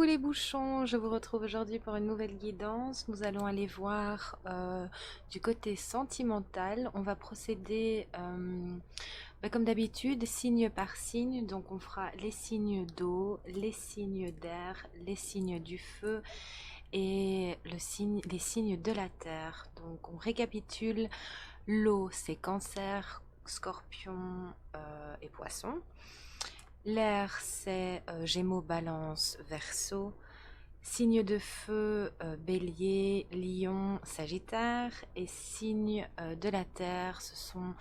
les bouchons, je vous retrouve aujourd'hui pour une nouvelle guidance. Nous allons aller voir du côté sentimental. On va procéder comme d'habitude, signe par signe. Donc on fera les signes d'eau, les signes d'air, les signes du feu et les signes de la terre. Donc on récapitule. L'eau, c'est Cancer, Scorpion et Poisson. L'air, c'est Gémeaux, Balance, Verseau. Signe de feu, Bélier, Lion, Sagittaire. Et signe de la terre, ce sont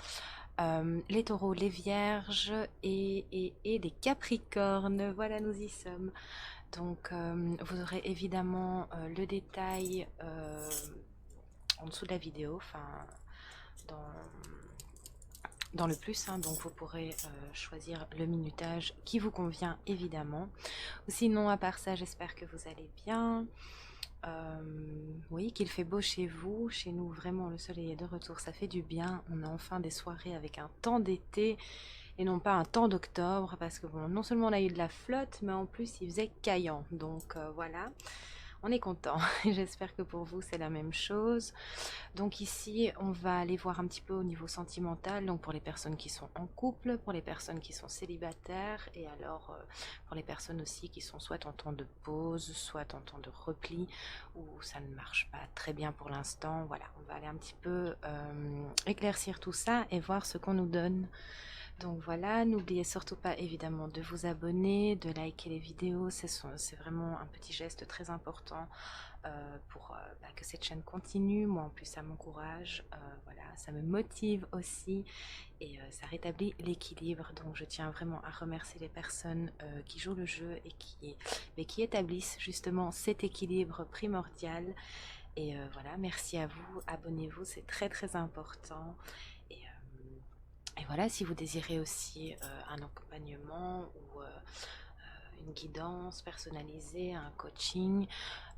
les taureaux, les vierges et les capricornes. Voilà, nous y sommes. Donc, vous aurez évidemment le détail en dessous de la vidéo, enfin, dans le plus, hein, donc vous pourrez choisir le minutage qui vous convient évidemment. Sinon, à part ça, j'espère que vous allez bien. Oui, qu'il fait beau chez vous. Chez nous, vraiment, le soleil est de retour, ça fait du bien. On a enfin des soirées avec un temps d'été et non pas un temps d'octobre, parce que bon, non seulement on a eu de la flotte, mais en plus il faisait caillant. Donc voilà, on est content. J'espère que pour vous c'est la même chose. Donc ici, on va aller voir un petit peu au niveau sentimental, donc pour les personnes qui sont en couple, pour les personnes qui sont célibataires, et alors pour les personnes aussi qui sont soit en temps de pause, soit en temps de repli, ou ça ne marche pas très bien pour l'instant. Voilà, on va aller un petit peu éclaircir tout ça et voir ce qu'on nous donne. Donc voilà, n'oubliez surtout pas évidemment de vous abonner, de liker les vidéos, c'est vraiment un petit geste très important pour que cette chaîne continue. Moi en plus ça m'encourage, voilà, ça me motive aussi et ça rétablit l'équilibre. Donc je tiens vraiment à remercier les personnes qui jouent le jeu et qui établissent justement cet équilibre primordial. Et voilà, merci à vous, abonnez-vous, c'est très très important. Et voilà, si vous désirez aussi un accompagnement ou une guidance personnalisée, un coaching,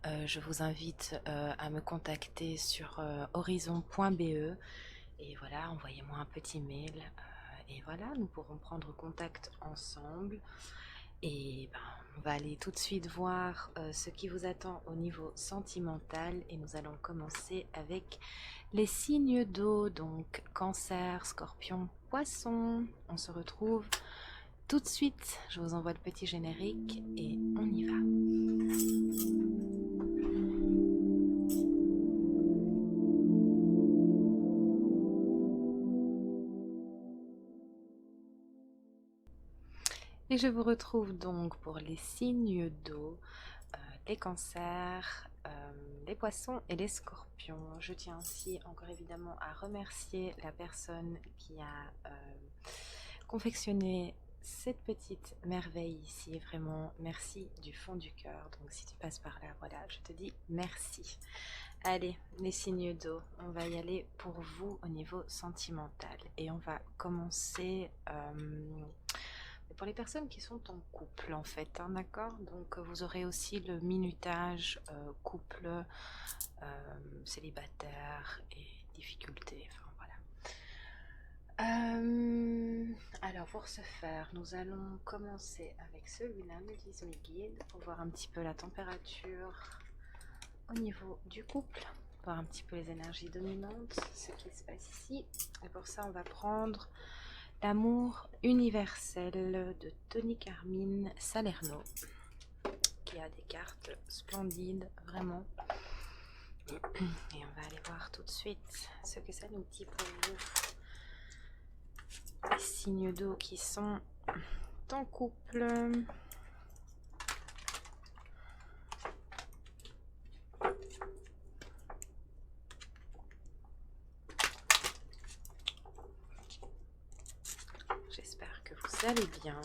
je vous invite à me contacter sur horizon.be et voilà, envoyez-moi un petit mail et voilà, nous pourrons prendre contact ensemble. Et ben, on va aller tout de suite voir ce qui vous attend au niveau sentimental et nous allons commencer avec les signes d'eau, donc Cancer, Scorpion, Poisson. On se retrouve tout de suite. Je vous envoie le petit générique et on y va. Et je vous retrouve donc pour les signes d'eau, les cancers, les poissons et les scorpions. Je tiens aussi encore évidemment à remercier la personne qui a confectionné cette petite merveille ici. Vraiment, merci du fond du cœur. Donc si tu passes par là, voilà, je te dis merci. Allez, les signes d'eau, on va y aller pour vous au niveau sentimental. Et on va commencer pour les personnes qui sont en couple en fait, hein, d'accord. Donc vous aurez aussi le minutage couple, célibataire et difficulté, enfin voilà. Alors pour ce faire, nous allons commencer avec celui-là, me disent mes guides, pour voir un petit peu la température au niveau du couple, voir un petit peu les énergies dominantes, ce qui se passe ici. Et pour ça, on va prendre l'amour universel de Tony Carmine Salerno, qui a des cartes splendides, vraiment. Et on va aller voir tout de suite ce que ça nous dit pour vous. Les signes d'eau qui sont en couple. J'espère que vous allez bien.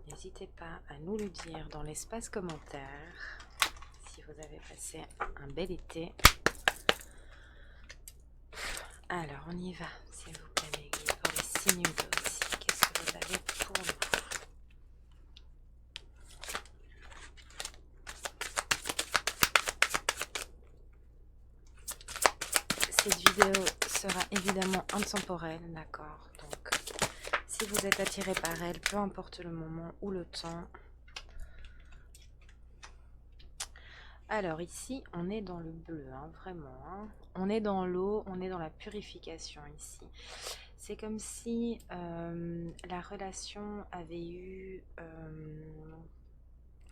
N'hésitez pas à nous le dire dans l'espace commentaire si vous avez passé un bel été. Alors on y va, s'il vous plaît mes guides, pour les signes d'eau aussi. Qu'est-ce que vous avez pour nous? Cette vidéo sera évidemment intemporelle, d'accord? Donc si vous êtes attiré par elle, peu importe le moment ou le temps, Alors ici, on est dans le bleu, hein, vraiment, hein. On est dans l'eau, on est dans la purification ici. C'est comme si la relation avait eu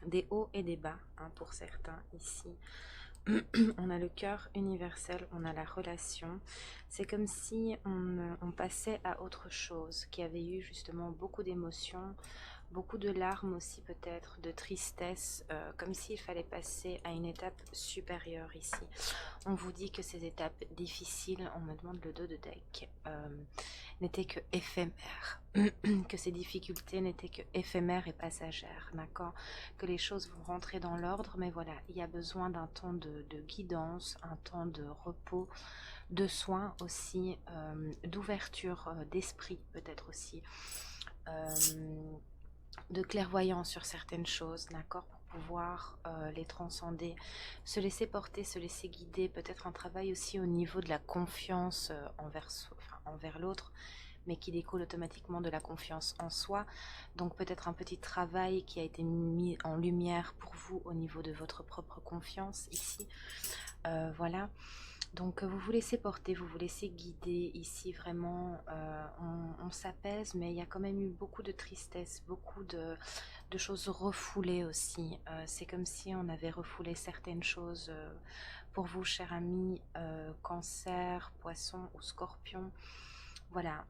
des hauts et des bas, hein, pour certains ici. On a le cœur universel, on a la relation. C'est comme si on passait à autre chose, qui avait eu justement beaucoup d'émotions, beaucoup de larmes aussi peut-être, de tristesse, comme s'il fallait passer à une étape supérieure ici. On vous dit que ces étapes difficiles, on me demande le dos de deck, n'étaient que éphémères, que ces difficultés n'étaient que éphémères et passagères, d'accord, que les choses vont rentrer dans l'ordre, mais voilà, il y a besoin d'un temps de guidance, un temps de repos, de soins aussi, d'ouverture d'esprit peut-être aussi, euh, de clairvoyance sur certaines choses, d'accord, pour pouvoir les transcender, se laisser porter, se laisser guider, peut-être un travail aussi au niveau de la confiance envers l'autre, mais qui découle automatiquement de la confiance en soi. Donc peut-être un petit travail qui a été mis en lumière pour vous au niveau de votre propre confiance ici. Voilà. Donc vous vous laissez porter, vous vous laissez guider ici vraiment, on s'apaise, mais il y a quand même eu beaucoup de tristesse, beaucoup de choses refoulées aussi. C'est comme si on avait refoulé certaines choses pour vous, cher ami, cancer, poisson ou scorpion. Voilà,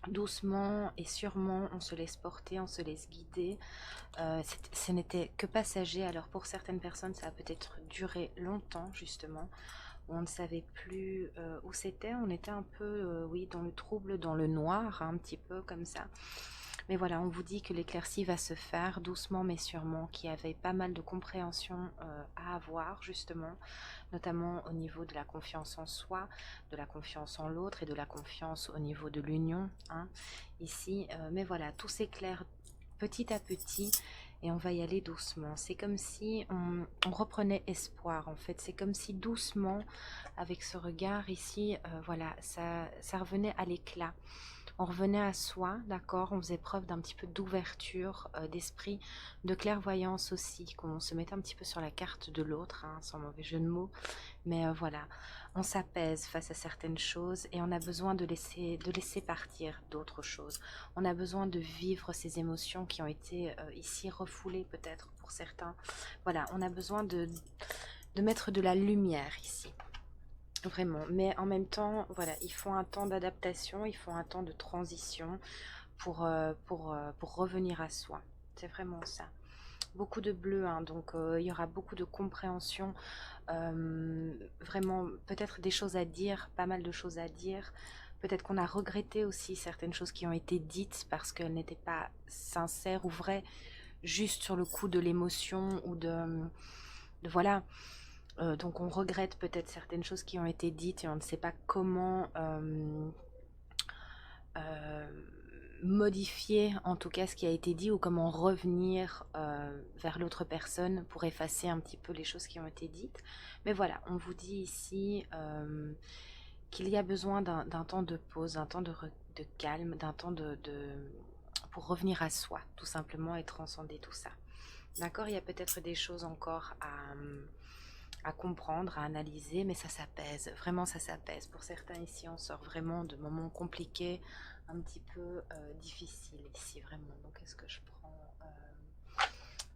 doucement et sûrement, on se laisse porter, on se laisse guider. Ce n'était que passager, alors pour certaines personnes, ça a peut-être duré longtemps justement. On ne savait plus où c'était, on était un peu, oui, dans le trouble, dans le noir, hein, un petit peu comme ça. Mais voilà, on vous dit que l'éclaircie va se faire doucement mais sûrement, qu'il y avait pas mal de compréhension à avoir justement, notamment au niveau de la confiance en soi, de la confiance en l'autre et de la confiance au niveau de l'union, hein, ici. Mais voilà, tout s'éclaire petit à petit et on va y aller doucement. C'est comme si on reprenait espoir en fait. C'est comme si doucement, avec ce regard ici, voilà, ça revenait à l'éclat. On revenait à soi, d'accord, on faisait preuve d'un petit peu d'ouverture d'esprit, de clairvoyance aussi, qu'on se mettait un petit peu sur la carte de l'autre, hein, sans mauvais jeu de mots, mais voilà, on s'apaise face à certaines choses et on a besoin de laisser partir d'autres choses. On a besoin de vivre ces émotions qui ont été ici refoulées peut-être pour certains. Voilà, on a besoin de mettre de la lumière ici. Vraiment, mais en même temps, voilà, il faut un temps d'adaptation, il faut un temps de transition pour revenir à soi. C'est vraiment ça. Beaucoup de bleu, hein, donc il y aura beaucoup de compréhension, vraiment peut-être des choses à dire, pas mal de choses à dire. Peut-être qu'on a regretté aussi certaines choses qui ont été dites parce qu'elles n'étaient pas sincères ou vraies, juste sur le coup de l'émotion ou voilà. Donc on regrette peut-être certaines choses qui ont été dites et on ne sait pas comment euh, modifier en tout cas ce qui a été dit ou comment revenir vers l'autre personne pour effacer un petit peu les choses qui ont été dites. Mais voilà, on vous dit ici qu'il y a besoin d'un temps de pause, d'un temps de calme, d'un temps pour revenir à soi, tout simplement, et transcender tout ça. D'accord, il y a peut-être des choses encore à comprendre, à analyser, mais ça s'apaise, vraiment ça s'apaise. Pour certains ici, on sort vraiment de moments compliqués, un petit peu difficiles ici, vraiment. Donc est-ce que je prends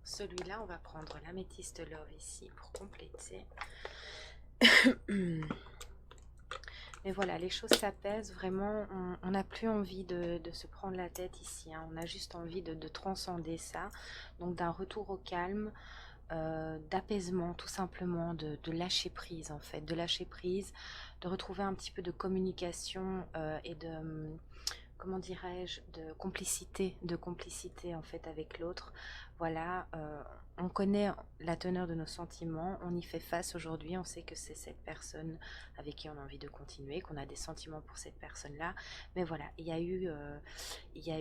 celui-là? On va prendre l'améthyste love ici pour compléter. Mais voilà, les choses s'apaisent, vraiment, on n'a plus envie de se prendre la tête ici, hein. On a juste envie de transcender ça, donc d'un retour au calme, d'apaisement tout simplement, de lâcher prise en fait, de lâcher prise, de retrouver un petit peu de communication et comment dirais-je, de complicité en fait avec l'autre. Voilà, on connaît la teneur de nos sentiments, on y fait face aujourd'hui, on sait que c'est cette personne avec qui on a envie de continuer, qu'on a des sentiments pour cette personne-là. Mais voilà, il y a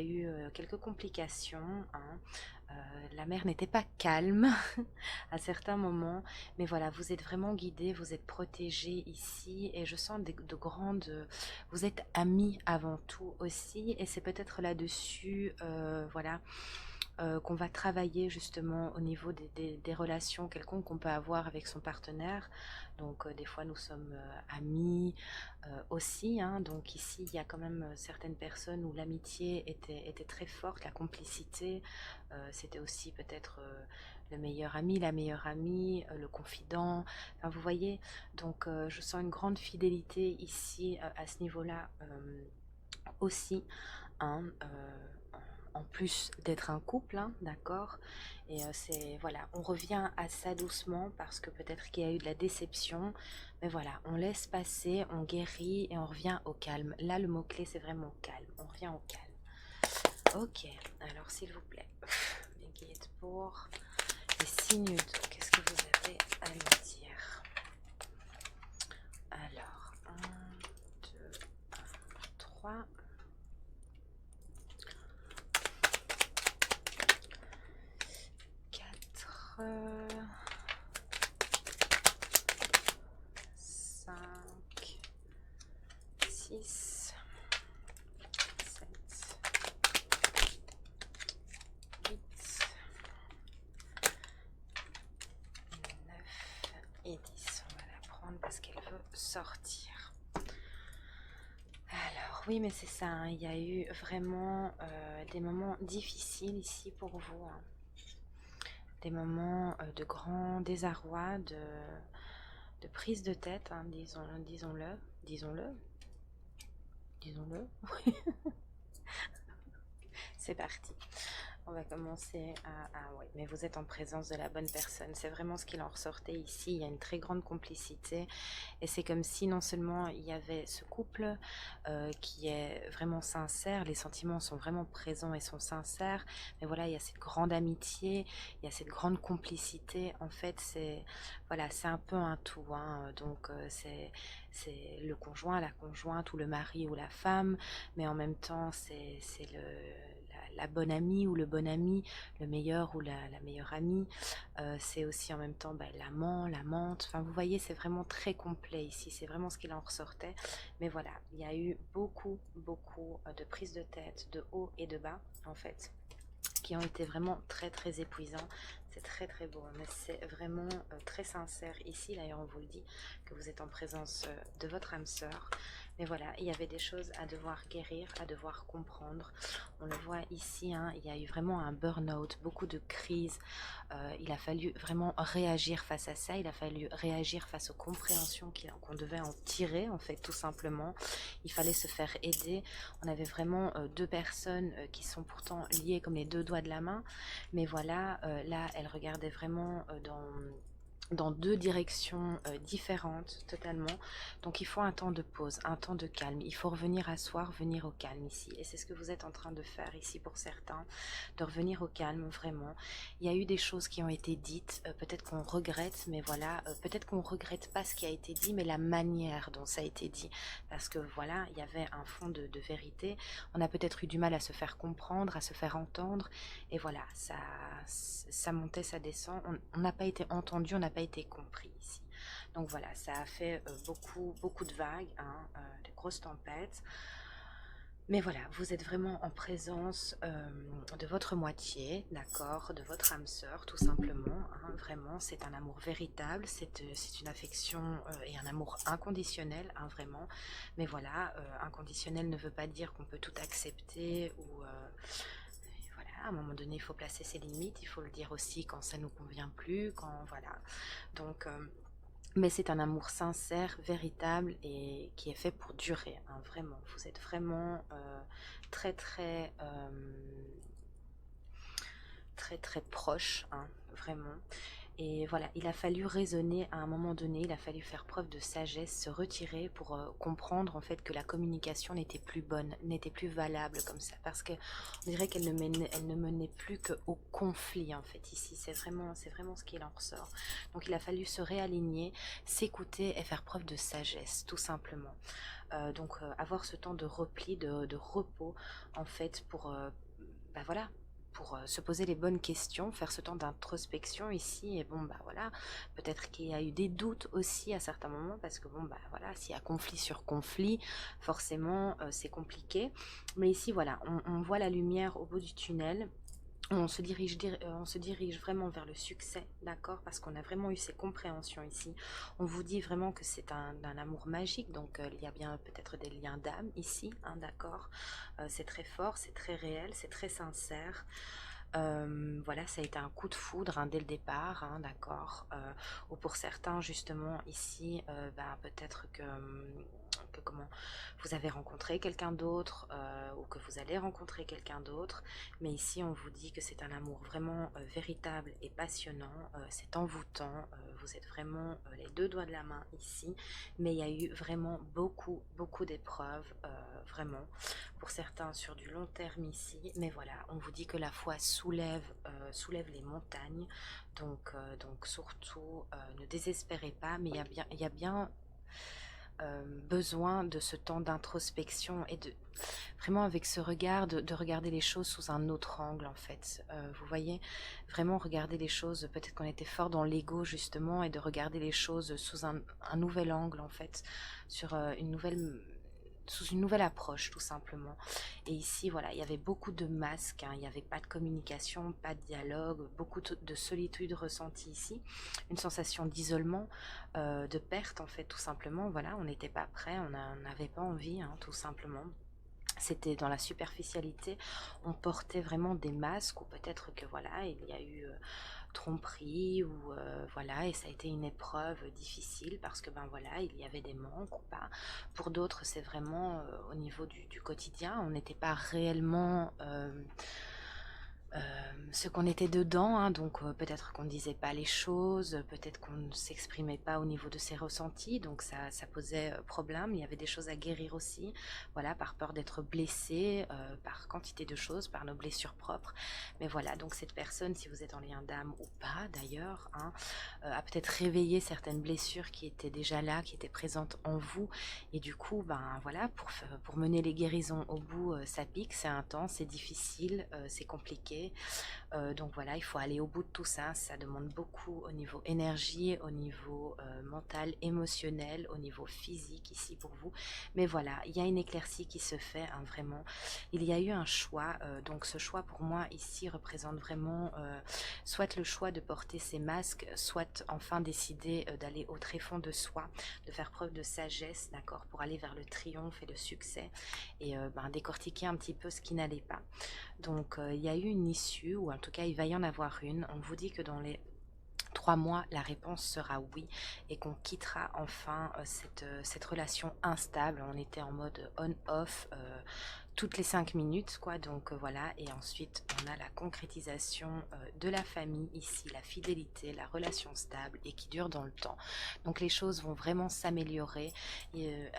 eu quelques complications, hein. La mer n'était pas calme à certains moments, mais voilà, vous êtes vraiment guidés, vous êtes protégés ici, et je sens de grandes... Vous êtes amis avant tout aussi, et c'est peut-être là-dessus, voilà, qu'on va travailler justement au niveau des relations quelconques qu'on peut avoir avec son partenaire. Donc des fois nous sommes amis aussi, hein. Donc ici il y a quand même certaines personnes où l'amitié était très forte, la complicité, c'était aussi peut-être le meilleur ami, la meilleure amie, le confident. Enfin, vous voyez, donc je sens une grande fidélité ici à ce niveau-là aussi, hein, en plus d'être un couple, hein, d'accord. Et c'est voilà, on revient à ça doucement parce que peut-être qu'il y a eu de la déception, mais voilà, on laisse passer, on guérit et on revient au calme. Là, le mot-clé, c'est vraiment calme, on revient au calme. Ok, alors s'il vous plaît, les guides pour les signes d'eau, qu'est-ce que vous avez à me dire? Alors, un, 2, 3, 4, 5, 6, 7, 8, 9 et 10. On va la prendre parce qu'elle veut sortir. Alors, oui, mais c'est ça, hein, il y a eu vraiment des moments difficiles ici pour vous, hein. Des moments de grand désarroi, de prise de tête, hein, disons-le, disons-le, disons-le. C'est parti. On va commencer oui, mais vous êtes en présence de la bonne personne. C'est vraiment ce qu'il en ressortait ici. Il y a une très grande complicité. Et c'est comme si non seulement il y avait ce couple qui est vraiment sincère, les sentiments sont vraiment présents et sont sincères. Mais voilà, il y a cette grande amitié, il y a cette grande complicité. En fait, c'est voilà, c'est un peu un tout, hein. Donc c'est le conjoint, la conjointe ou le mari ou la femme, mais en même temps c'est la bonne amie ou le bon ami, le meilleur ou la meilleure amie. C'est aussi en même temps l'amant, l'amante. Enfin, vous voyez, c'est vraiment très complet ici. C'est vraiment ce qu'il en ressortait. Mais voilà, il y a eu beaucoup, beaucoup de prises de tête, de haut et de bas, en fait, qui ont été vraiment très, très épuisants. C'est très, très beau, mais c'est vraiment très sincère. Ici, d'ailleurs, on vous le dit, que vous êtes en présence de votre âme sœur. Mais voilà, il y avait des choses à devoir guérir, à devoir comprendre. On le voit ici, hein, il y a eu vraiment un burn-out, beaucoup de crises. Il a fallu vraiment réagir face à ça. Il a fallu réagir face aux compréhensions qu'on devait en tirer, en fait, tout simplement. Il fallait se faire aider. On avait vraiment deux personnes qui sont pourtant liées comme les deux doigts de la main. Mais voilà, là, elles regardaient vraiment dans deux directions différentes totalement. Donc il faut un temps de pause, un temps de calme. Il faut revenir à soi, revenir au calme ici. Et c'est ce que vous êtes en train de faire ici pour certains, de revenir au calme vraiment. Il y a eu des choses qui ont été dites, peut-être qu'on regrette, mais voilà, peut-être qu'on regrette pas ce qui a été dit, mais la manière dont ça a été dit. Parce que voilà, il y avait un fond de vérité. On a peut-être eu du mal à se faire comprendre, à se faire entendre. Et voilà, ça montait, ça descend. On n'a pas été entendu, on n'a pas été compris ici. Donc voilà, ça a fait beaucoup, beaucoup de vagues, hein, de grosses tempêtes. Mais voilà, vous êtes vraiment en présence de votre moitié, d'accord, de votre âme sœur, tout simplement, hein, vraiment, c'est un amour véritable, c'est une affection et un amour inconditionnel, hein, vraiment. Mais voilà, inconditionnel ne veut pas dire qu'on peut tout accepter ou voilà, à un moment donné, il faut placer ses limites, il faut le dire aussi quand ça nous convient plus, quand voilà. Donc mais c'est un amour sincère, véritable et qui est fait pour durer, hein, vraiment. Vous êtes vraiment très très très très proche, hein, vraiment. Et voilà, il a fallu raisonner à un moment donné, il a fallu faire preuve de sagesse, se retirer pour comprendre en fait que la communication n'était plus bonne, n'était plus valable comme ça, parce que on dirait qu'elle elle ne menait plus qu'au conflit en fait ici. C'est vraiment ce qu'il en ressort. Donc il a fallu se réaligner, s'écouter et faire preuve de sagesse, tout simplement. Donc avoir ce temps de repli, de repos en fait pour voilà, pour se poser les bonnes questions, faire ce temps d'introspection ici. Et bon, bah voilà, peut-être qu'il y a eu des doutes aussi à certains moments, parce que bon, bah voilà, s'il y a conflit sur conflit, forcément, c'est compliqué. Mais ici, voilà, on voit la lumière au bout du tunnel. on se dirige vraiment vers le succès, d'accord? Parce qu'on a vraiment eu ces compréhensions ici. On vous dit vraiment que c'est un amour magique, donc il y a bien peut-être des liens d'âme ici, hein, d'accord? C'est très fort, c'est très réel, c'est très sincère. Voilà, ça a été un coup de foudre, hein, dès le départ, hein, d'accord? Ou pour certains, justement, ici, ben, peut-être que comment vous avez rencontré quelqu'un d'autre ou que vous allez rencontrer quelqu'un d'autre, mais ici, on vous dit que c'est un amour vraiment véritable et passionnant, c'est envoûtant, vous êtes vraiment les deux doigts de la main ici, mais il y a eu vraiment beaucoup, beaucoup d'épreuves, vraiment pour certains sur du long terme ici, mais voilà, on vous dit que la foi soulève les montagnes, donc surtout ne désespérez pas, mais il y a bien besoin de ce temps d'introspection et de vraiment avec ce regard de regarder les choses sous un autre angle en fait. Vous voyez, vraiment regarder les choses, peut-être qu'on était fort dans l'ego justement, et de regarder les choses sous un nouvel angle en fait, sur sous une nouvelle approche tout simplement. Et ici, voilà, il y avait beaucoup de masques, hein, il n'y avait pas de communication, pas de dialogue, beaucoup de solitude ressentie ici, une sensation d'isolement, de perte en fait tout simplement. Voilà, on n'était pas prêt, on n'avait pas envie, hein, tout simplement. C'était dans la superficialité, on portait vraiment des masques, ou peut-être que voilà, il y a eu tromperie, ou voilà, et ça a été une épreuve difficile parce que ben voilà, il y avait des manques ou pas. Pour d'autres, c'est vraiment au niveau du quotidien, on n'était pas réellement ce qu'on était dedans, hein, donc peut-être qu'on ne disait pas les choses, peut-être qu'on ne s'exprimait pas au niveau de ses ressentis, donc ça posait problème. Il y avait des choses à guérir aussi, voilà, par peur d'être blessé, par quantité de choses, par nos blessures propres. Mais voilà, donc cette personne, si vous êtes en lien d'âme ou pas d'ailleurs, hein, a peut-être réveillé certaines blessures qui étaient déjà là, qui étaient présentes en vous, et du coup, ben voilà, pour mener les guérisons au bout, ça pique, c'est intense, c'est difficile, c'est compliqué. Donc voilà, il faut aller au bout de tout ça. Ça demande beaucoup au niveau énergie, au niveau mental, émotionnel, au niveau physique ici pour vous. Mais voilà, il y a une éclaircie qui se fait, hein, vraiment. Il y a eu un choix. Donc ce choix pour moi ici représente vraiment soit le choix de porter ces masques, soit enfin décider d'aller au tréfonds de soi, de faire preuve de sagesse, d'accord, pour aller vers le triomphe et le succès, et ben, décortiquer un petit peu ce qui n'allait pas. Donc, il y a eu une issue, ou en tout cas, il va y en avoir une. On vous dit que dans les 3 mois, la réponse sera oui, et qu'on quittera enfin cette relation instable. On était en mode on-off toutes les 5 minutes, quoi. Donc voilà, et ensuite on a la concrétisation de la famille ici, la fidélité, la relation stable et qui dure dans le temps. Donc les choses vont vraiment s'améliorer. Il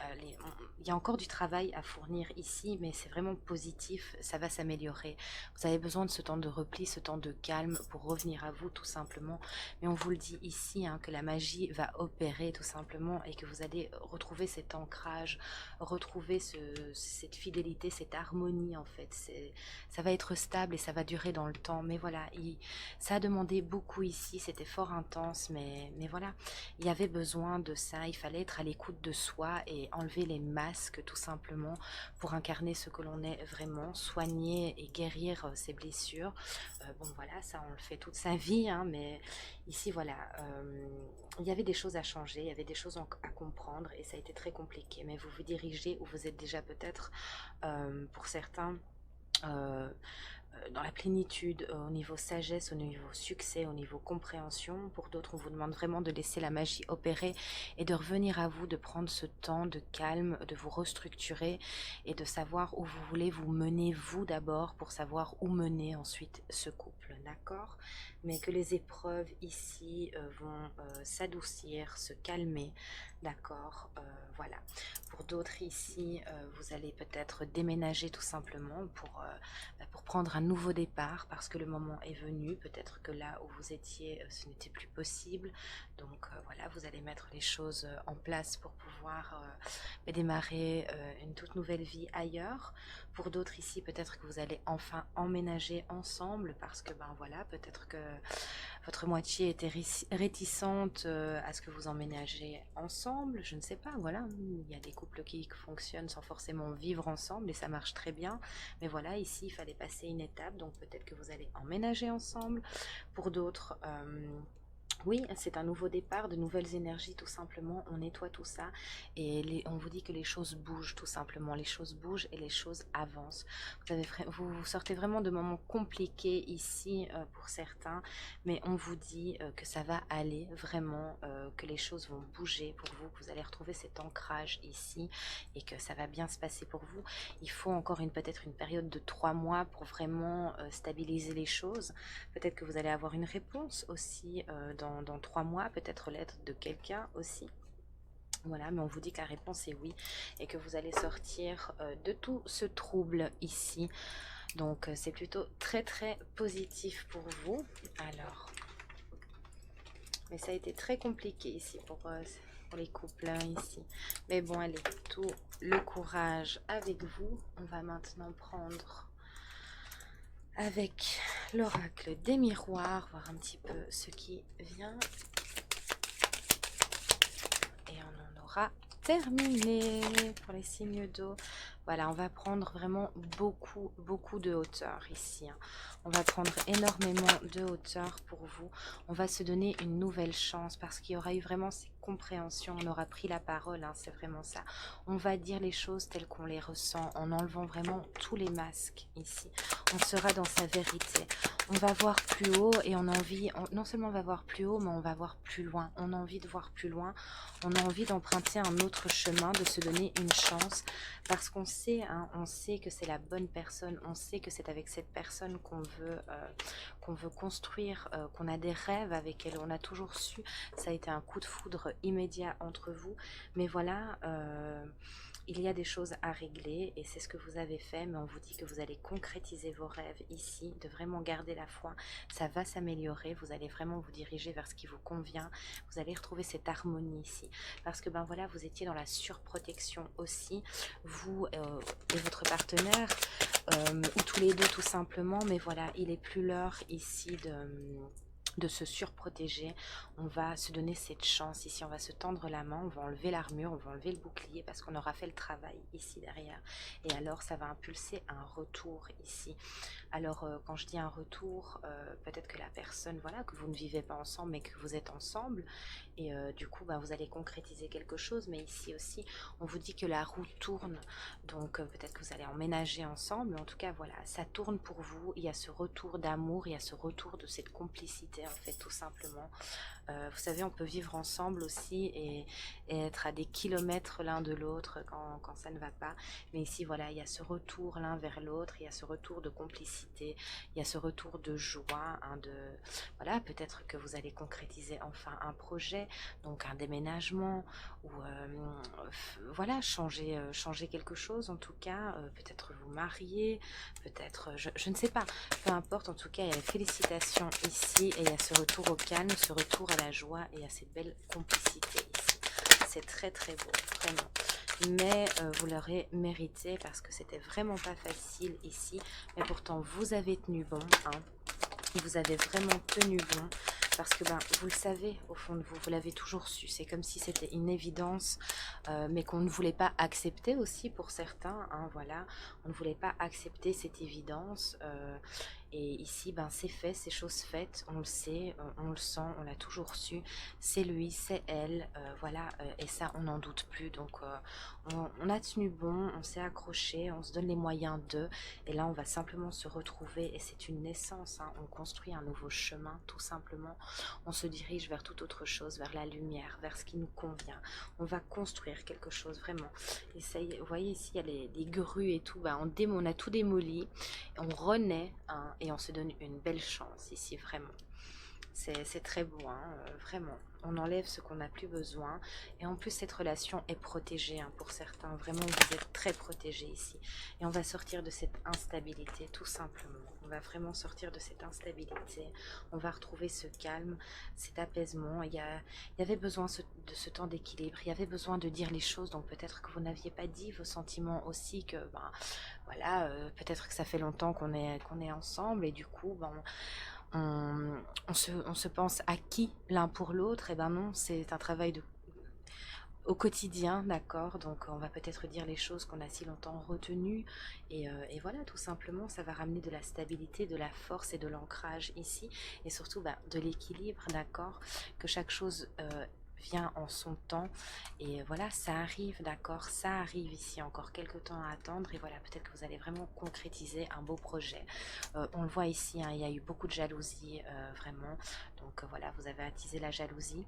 y a encore du travail à fournir ici, mais c'est vraiment positif, ça va s'améliorer. Vous avez besoin de ce temps de repli, ce temps de calme pour revenir à vous tout simplement. Mais on vous le dit ici, hein, que la magie va opérer tout simplement, et que vous allez retrouver cet ancrage, retrouver cette fidélité, cette harmonie en fait. Ça va être stable et ça va durer dans le temps. Mais voilà, ça a demandé beaucoup ici, c'était fort intense, mais voilà, il y avait besoin de ça, il fallait être à l'écoute de soi et enlever les masques tout simplement pour incarner ce que l'on est vraiment, soigner et guérir ses blessures. Bon voilà, ça on le fait toute sa vie, hein, mais ici voilà, il y avait des choses à changer, il y avait des choses à comprendre, et ça a été très compliqué. Mais vous vous dirigez, ou vous êtes déjà peut-être, pour certains, euh, dans la plénitude, au niveau sagesse, au niveau succès, au niveau compréhension. Pour d'autres, on vous demande vraiment de laisser la magie opérer et de revenir à vous, de prendre ce temps de calme, de vous restructurer et de savoir où vous voulez vous mener vous d'abord, pour savoir où mener ensuite ce couple, d'accord? Mais que les épreuves ici vont s'adoucir, se calmer, d'accord? Voilà. Pour d'autres ici, vous allez peut-être déménager tout simplement pour prendre un nouveau départ, parce que le moment est venu. Peut-être que là où vous étiez, ce n'était plus possible. Donc voilà, vous allez mettre les choses en place pour pouvoir démarrer une toute nouvelle vie ailleurs. Pour d'autres ici, peut-être que vous allez enfin emménager ensemble, parce que ben voilà, peut-être que votre moitié était réticente à ce que vous emménagez ensemble, je ne sais pas, voilà. Il y a des couples qui fonctionnent sans forcément vivre ensemble et ça marche très bien. Mais voilà, ici, il fallait passer une étape, donc peut-être que vous allez emménager ensemble. Pour d'autres, oui, c'est un nouveau départ, de nouvelles énergies tout simplement, on nettoie tout ça et on vous dit que les choses bougent tout simplement, les choses bougent et les choses avancent. Vous sortez vraiment de moments compliqués ici pour certains, mais on vous dit que ça va aller vraiment, que les choses vont bouger pour vous, que vous allez retrouver cet ancrage ici et que ça va bien se passer pour vous. Il faut encore peut-être une période de 3 mois pour vraiment stabiliser les choses. Peut-être que vous allez avoir une réponse aussi dans 3 mois, peut-être lettre de quelqu'un aussi. Voilà, mais on vous dit que la réponse est oui et que vous allez sortir de tout ce trouble ici. Donc c'est plutôt très très positif pour vous. Alors, mais ça a été très compliqué ici pour les couples ici. Mais bon, allez, tout le courage avec vous. On va maintenant prendre avec l'oracle des miroirs, voir un petit peu ce qui vient. Et on en aura terminé pour les signes d'eau. Voilà, on va prendre vraiment beaucoup de hauteur ici. On va prendre énormément de hauteur pour vous. On va se donner une nouvelle chance parce qu'il y aura eu vraiment ces compréhensions. On aura pris la parole, c'est vraiment ça. On va dire les choses telles qu'on les ressent en enlevant vraiment tous les masques ici. On sera dans sa vérité. On va voir plus haut et on a envie, non seulement on va voir plus haut, mais on va voir plus loin. On a envie de voir plus loin. On a envie d'emprunter un autre chemin, de se donner une chance parce qu'on sait, on sait que c'est la bonne personne, on sait que c'est avec cette personne qu'on veut construire, qu'on a des rêves avec elle, on a toujours su, ça a été un coup de foudre immédiat entre vous, mais voilà, il y a des choses à régler et c'est ce que vous avez fait, mais on vous dit que vous allez concrétiser vos rêves ici, de vraiment garder la foi, ça va s'améliorer, vous allez vraiment vous diriger vers ce qui vous convient, vous allez retrouver cette harmonie ici, parce que ben voilà, vous étiez dans la surprotection aussi, vous et votre partenaire, ou tous les deux tout simplement, mais voilà, il est plus l'heure ici de se surprotéger. On va se donner cette chance ici, on va se tendre la main, on va enlever l'armure, on va enlever le bouclier parce qu'on aura fait le travail ici derrière, et alors ça va impulser un retour ici. Alors quand je dis un retour, peut-être que la personne, voilà, que vous ne vivez pas ensemble mais que vous êtes ensemble et du coup vous allez concrétiser quelque chose, mais ici aussi on vous dit que la roue tourne, donc peut-être que vous allez emménager ensemble, en tout cas voilà, ça tourne pour vous, il y a ce retour d'amour, il y a ce retour de cette complicité en fait tout simplement. Vous savez, on peut vivre ensemble aussi et être à des kilomètres l'un de l'autre quand ça ne va pas. Mais ici, voilà, il y a ce retour l'un vers l'autre, il y a ce retour de complicité, il y a ce retour de joie. Voilà, peut-être que vous allez concrétiser enfin un projet, donc un déménagement, ou voilà, changer quelque chose en tout cas, peut-être vous marier, peut-être, je ne sais pas, peu importe, en tout cas, il y a les félicitations ici et il y a ce retour au calme, ce retour à la joie et à cette belle complicité ici. C'est très très beau, vraiment. Mais vous l'aurez mérité parce que c'était vraiment pas facile ici. Mais pourtant, vous avez tenu bon, vous avez vraiment tenu bon. Parce que vous le savez au fond de vous, vous l'avez toujours su. C'est comme si c'était une évidence, mais qu'on ne voulait pas accepter aussi pour certains. Voilà, on ne voulait pas accepter cette évidence. Et ici, c'est fait, c'est chose faite. On le sait, on le sent, on l'a toujours su. C'est lui, c'est elle, voilà. Et ça, on n'en doute plus. Donc, on a tenu bon, on s'est accroché, on se donne les moyens d'eux. Et là, on va simplement se retrouver. Et c'est une naissance. On construit un nouveau chemin, tout simplement. On se dirige vers toute autre chose, vers la lumière, vers ce qui nous convient. On va construire quelque chose, vraiment. Et ça y est, vous voyez ici, il y a les grues et tout. On a tout démoli. On renaît, et on se donne une belle chance ici, vraiment. C'est très beau, vraiment. On enlève ce qu'on n'a plus besoin. Et en plus, cette relation est protégée pour certains. Vraiment, vous êtes très protégés ici. Et on va sortir de cette instabilité, tout simplement. On va vraiment sortir de cette instabilité. On va retrouver ce calme, cet apaisement. Il y avait besoin de ce temps d'équilibre. Il y avait besoin de dire les choses. Donc peut-être que vous n'aviez pas dit vos sentiments aussi. Que voilà, peut-être que ça fait longtemps qu'on est ensemble. Et du coup, on se pense acquis l'un pour l'autre. Et ben non, c'est un travail au quotidien, d'accord? Donc on va peut-être dire les choses qu'on a si longtemps retenues. Et voilà, tout simplement, ça va ramener de la stabilité, de la force et de l'ancrage ici. Et surtout de l'équilibre, d'accord? Que chaque chose vient en son temps. Et voilà, ça arrive, d'accord? Ça arrive ici, encore quelques temps à attendre. Et voilà, peut-être que vous allez vraiment concrétiser un beau projet. On le voit ici, hein, il y a eu beaucoup de jalousie, vraiment. Donc voilà, vous avez attisé la jalousie.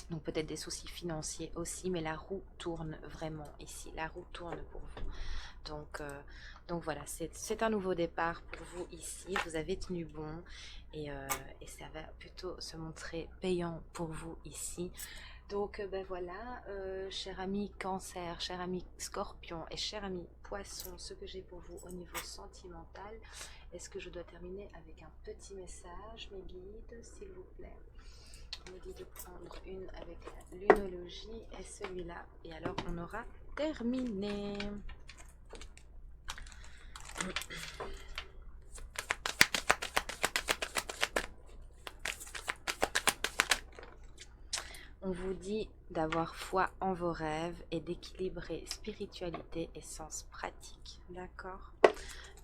Donc peut-être des soucis financiers aussi, mais la roue tourne vraiment ici. La roue tourne pour vous. Donc, donc voilà, c'est un nouveau départ pour vous ici. Vous avez tenu bon et ça va plutôt se montrer payant pour vous ici. Donc ben voilà, cher ami Cancer, cher ami Scorpion et cher ami Poisson, ce que j'ai pour vous au niveau sentimental. Est-ce que je dois terminer avec un petit message, mes guides, s'il vous plaît? On me dit de prendre une avec la lunologie et celui-là. Et alors, on aura terminé. On vous dit d'avoir foi en vos rêves et d'équilibrer spiritualité et sens pratique. D'accord?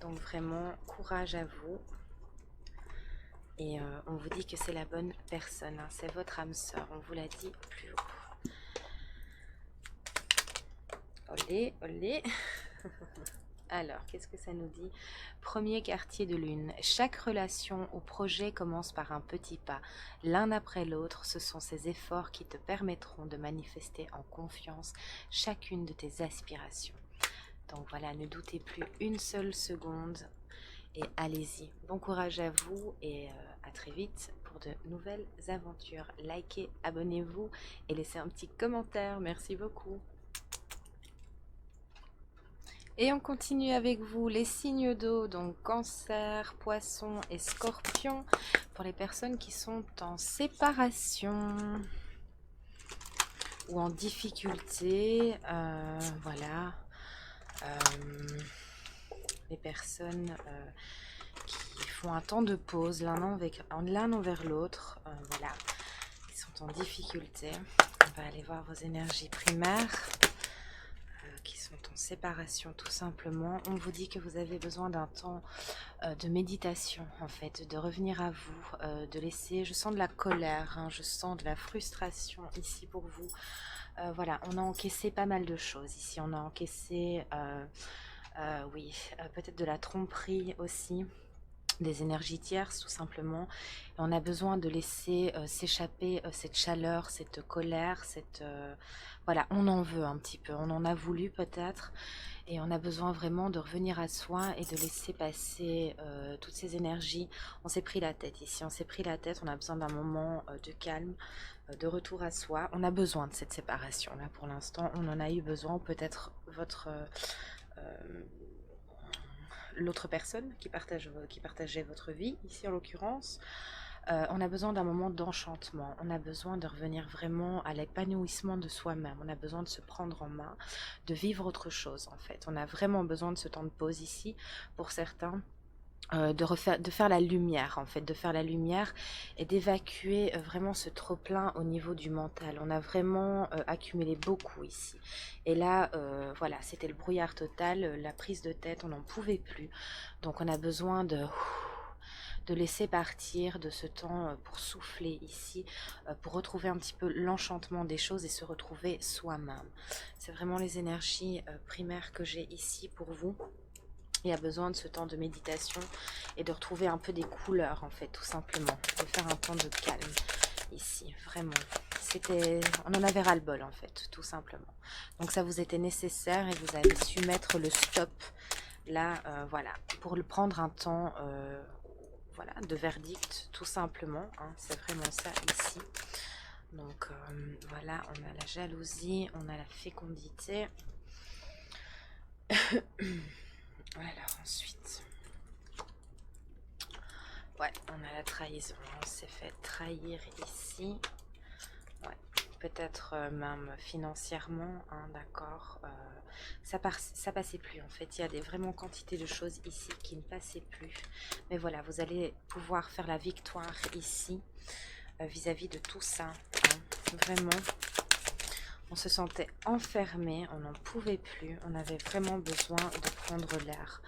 Donc vraiment, courage à vous. Et on vous dit que c'est la bonne personne. Hein. C'est votre âme sœur. On vous l'a dit plus haut. Olé, olé. Alors, qu'est-ce que ça nous dit? Premier quartier de lune. Chaque relation ou projet commence par un petit pas. L'un après l'autre, ce sont ces efforts qui te permettront de manifester en confiance chacune de tes aspirations. Donc voilà, ne doutez plus une seule seconde et allez-y. Bon courage à vous et à très vite pour de nouvelles aventures. Likez, abonnez-vous et laissez un petit commentaire. Merci beaucoup. Et on continue avec vous les signes d'eau, donc Cancer, Poisson et Scorpion, pour les personnes qui sont en séparation ou en difficulté. Voilà. Les personnes qui font un temps de pause l'un envers l'autre. Voilà. Ils sont en difficulté. On va aller voir vos énergies primaires. Qui sont en séparation tout simplement. On vous dit que vous avez besoin d'un temps de méditation en fait, de revenir à vous, de laisser, je sens de la colère, hein, je sens de la frustration ici pour vous. Voilà, on a encaissé pas mal de choses ici, on a encaissé, oui, peut-être de la tromperie aussi, des énergies tierces tout simplement. Et on a besoin de laisser s'échapper cette chaleur, cette colère, voilà, on en veut un petit peu, on en a voulu peut-être, et on a besoin vraiment de revenir à soi et de laisser passer toutes ces énergies. On s'est pris la tête ici, on s'est pris la tête, on a besoin d'un moment de calme, de retour à soi. On a besoin de cette séparation là pour l'instant, on en a eu besoin, peut-être l'autre personne qui partageait votre vie, ici en l'occurrence. On a besoin d'un moment d'enchantement, on a besoin de revenir vraiment à l'épanouissement de soi-même, on a besoin de se prendre en main, de vivre autre chose en fait. On a vraiment besoin de ce temps de pause ici, pour certains. De faire la lumière en fait, de faire la lumière et d'évacuer vraiment ce trop-plein au niveau du mental. On a vraiment accumulé beaucoup ici. Et là, voilà, c'était le brouillard total, la prise de tête, on n'en pouvait plus. Donc on a besoin de laisser partir de ce temps pour souffler ici, pour retrouver un petit peu l'enchantement des choses et se retrouver soi-même. C'est vraiment les énergies primaires que j'ai ici pour vous. Il y a besoin de ce temps de méditation et de retrouver un peu des couleurs en fait, tout simplement. De faire un temps de calme ici, vraiment. On en avait ras-le-bol en fait, tout simplement. Donc ça vous était nécessaire et vous avez su mettre le stop là, voilà, pour le prendre un temps voilà, de verdict, tout simplement. Hein, c'est vraiment ça ici. Donc voilà, on a la jalousie, on a la fécondité. Alors ensuite, ouais, on a la trahison, on s'est fait trahir ici. Ouais, peut-être même financièrement, hein, d'accord, ça passait plus en fait. Il y a vraiment quantité de choses ici qui ne passaient plus. Mais voilà, vous allez pouvoir faire la victoire ici vis-à-vis de tout ça, hein. Vraiment, on se sentait enfermé, on n'en pouvait plus, on avait vraiment besoin de prendre l'air.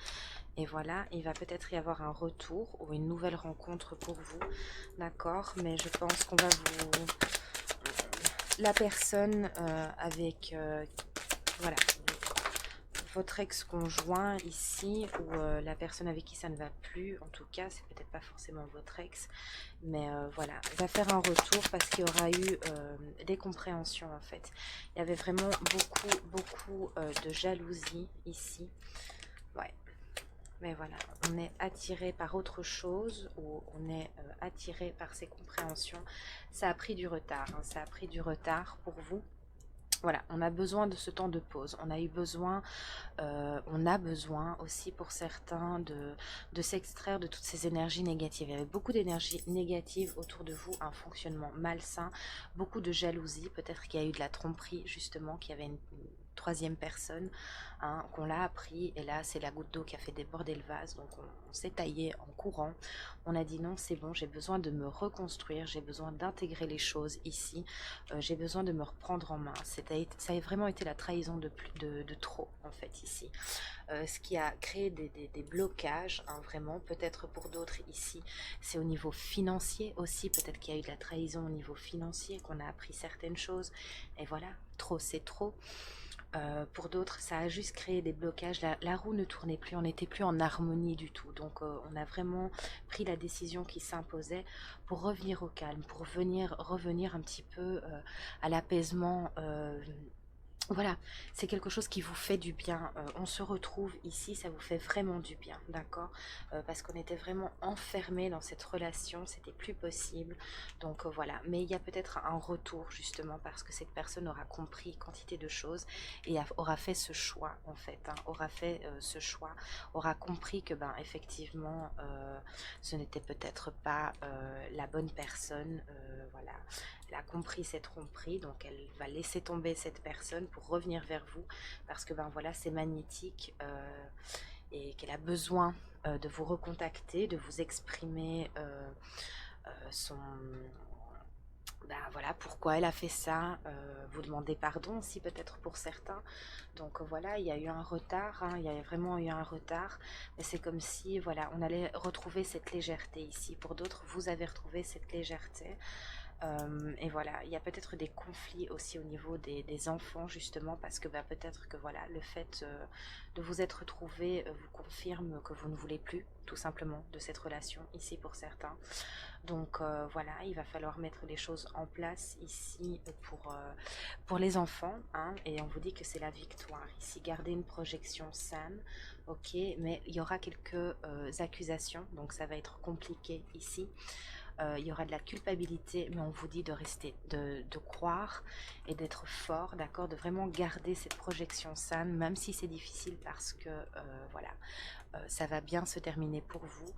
Et voilà, il va peut-être y avoir un retour ou une nouvelle rencontre pour vous, d'accord? Mais je pense qu'on va vous... La personne avec... voilà, votre ex-conjoint ici, ou la personne avec qui ça ne va plus, en tout cas, c'est peut-être pas forcément votre ex, mais voilà, va faire un retour parce qu'il y aura eu des compréhensions en fait. Il y avait vraiment beaucoup de jalousie ici. Ouais. Mais voilà, on est attiré par autre chose ou on est attiré par ces compréhensions. Ça a pris du retard, hein, ça a pris du retard pour vous. Voilà, on a besoin de ce temps de pause. On a besoin aussi pour certains de s'extraire de toutes ces énergies négatives. Il y avait beaucoup d'énergie négative autour de vous, un fonctionnement malsain, beaucoup de jalousie. Peut-être qu'il y a eu de la tromperie justement, qu'il y avait une troisième personne, hein, qu'on l'a appris, et là c'est la goutte d'eau qui a fait déborder le vase, donc on s'est taillé en courant. On a dit non, c'est bon, j'ai besoin de me reconstruire, j'ai besoin d'intégrer les choses ici, j'ai besoin de me reprendre en main. Ça a vraiment été la trahison de trop en fait ici. Ce qui a créé des blocages, hein, vraiment, peut-être pour d'autres ici, c'est au niveau financier aussi, peut-être qu'il y a eu de la trahison au niveau financier, qu'on a appris certaines choses, et voilà, trop c'est trop. Pour d'autres, ça a juste créé des blocages. La roue ne tournait plus, on n'était plus en harmonie du tout. Donc, on a vraiment pris la décision qui s'imposait pour revenir au calme, pour revenir un petit peu à l'apaisement. Voilà, c'est quelque chose qui vous fait du bien. On se retrouve ici, ça vous fait vraiment du bien, d'accord? Parce qu'on était vraiment enfermés dans cette relation, c'était plus possible. Donc voilà, mais il y a peut-être un retour justement parce que cette personne aura compris quantité de choses et aura fait ce choix en fait, hein, aura fait ce choix, aura compris que ben effectivement ce n'était peut-être pas la bonne personne, voilà. Elle a compris cette tromperie, donc elle va laisser tomber cette personne pour revenir vers vous parce que ben voilà, c'est magnétique, et qu'elle a besoin de vous recontacter, de vous exprimer son... Ben voilà pourquoi elle a fait ça, vous demandez pardon aussi peut-être pour certains. Donc voilà, il y a eu un retard, hein, il y a vraiment eu un retard, mais c'est comme si voilà, on allait retrouver cette légèreté ici. Pour d'autres, vous avez retrouvé cette légèreté. Et voilà, il y a peut-être des conflits aussi au niveau des enfants justement parce que bah, peut-être que voilà, le fait de vous être retrouvé vous confirme que vous ne voulez plus tout simplement de cette relation ici pour certains. Donc voilà, il va falloir mettre les choses en place ici pour les enfants, hein, et on vous dit que c'est la victoire. Ici, gardez une projection saine, ok, mais il y aura quelques accusations, donc ça va être compliqué ici. Il y aura de la culpabilité, mais on vous dit de rester, de croire et d'être fort, d'accord, de vraiment garder cette projection saine, même si c'est difficile parce que voilà, ça va bien se terminer pour vous.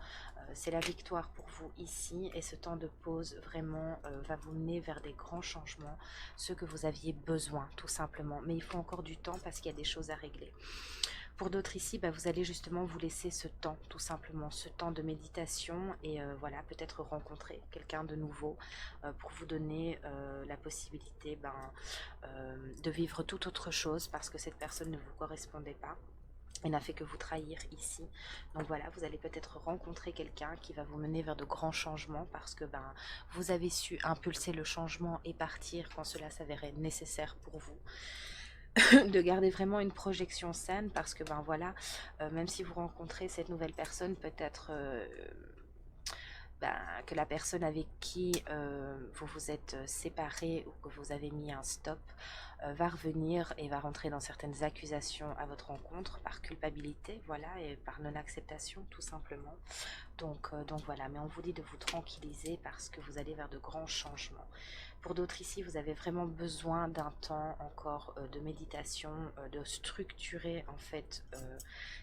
C'est la victoire pour vous ici et ce temps de pause vraiment va vous mener vers des grands changements, ce que vous aviez besoin tout simplement. Mais il faut encore du temps parce qu'il y a des choses à régler. Pour d'autres ici, bah, vous allez justement vous laisser ce temps, tout simplement, ce temps de méditation et voilà, peut-être rencontrer quelqu'un de nouveau pour vous donner la possibilité de vivre toute autre chose parce que cette personne ne vous correspondait pas et n'a fait que vous trahir ici. Donc voilà, vous allez peut-être rencontrer quelqu'un qui va vous mener vers de grands changements parce que ben, vous avez su impulser le changement et partir quand cela s'avérait nécessaire pour vous. De garder vraiment une projection saine parce que ben voilà, même si vous rencontrez cette nouvelle personne, peut-être ben, que la personne avec qui vous vous êtes séparé ou que vous avez mis un stop va revenir et va rentrer dans certaines accusations à votre rencontre par culpabilité, voilà, et par non-acceptation tout simplement. Donc voilà, mais on vous dit de vous tranquilliser parce que vous allez vers de grands changements. Pour d'autres ici, vous avez vraiment besoin d'un temps encore de méditation, de structurer en fait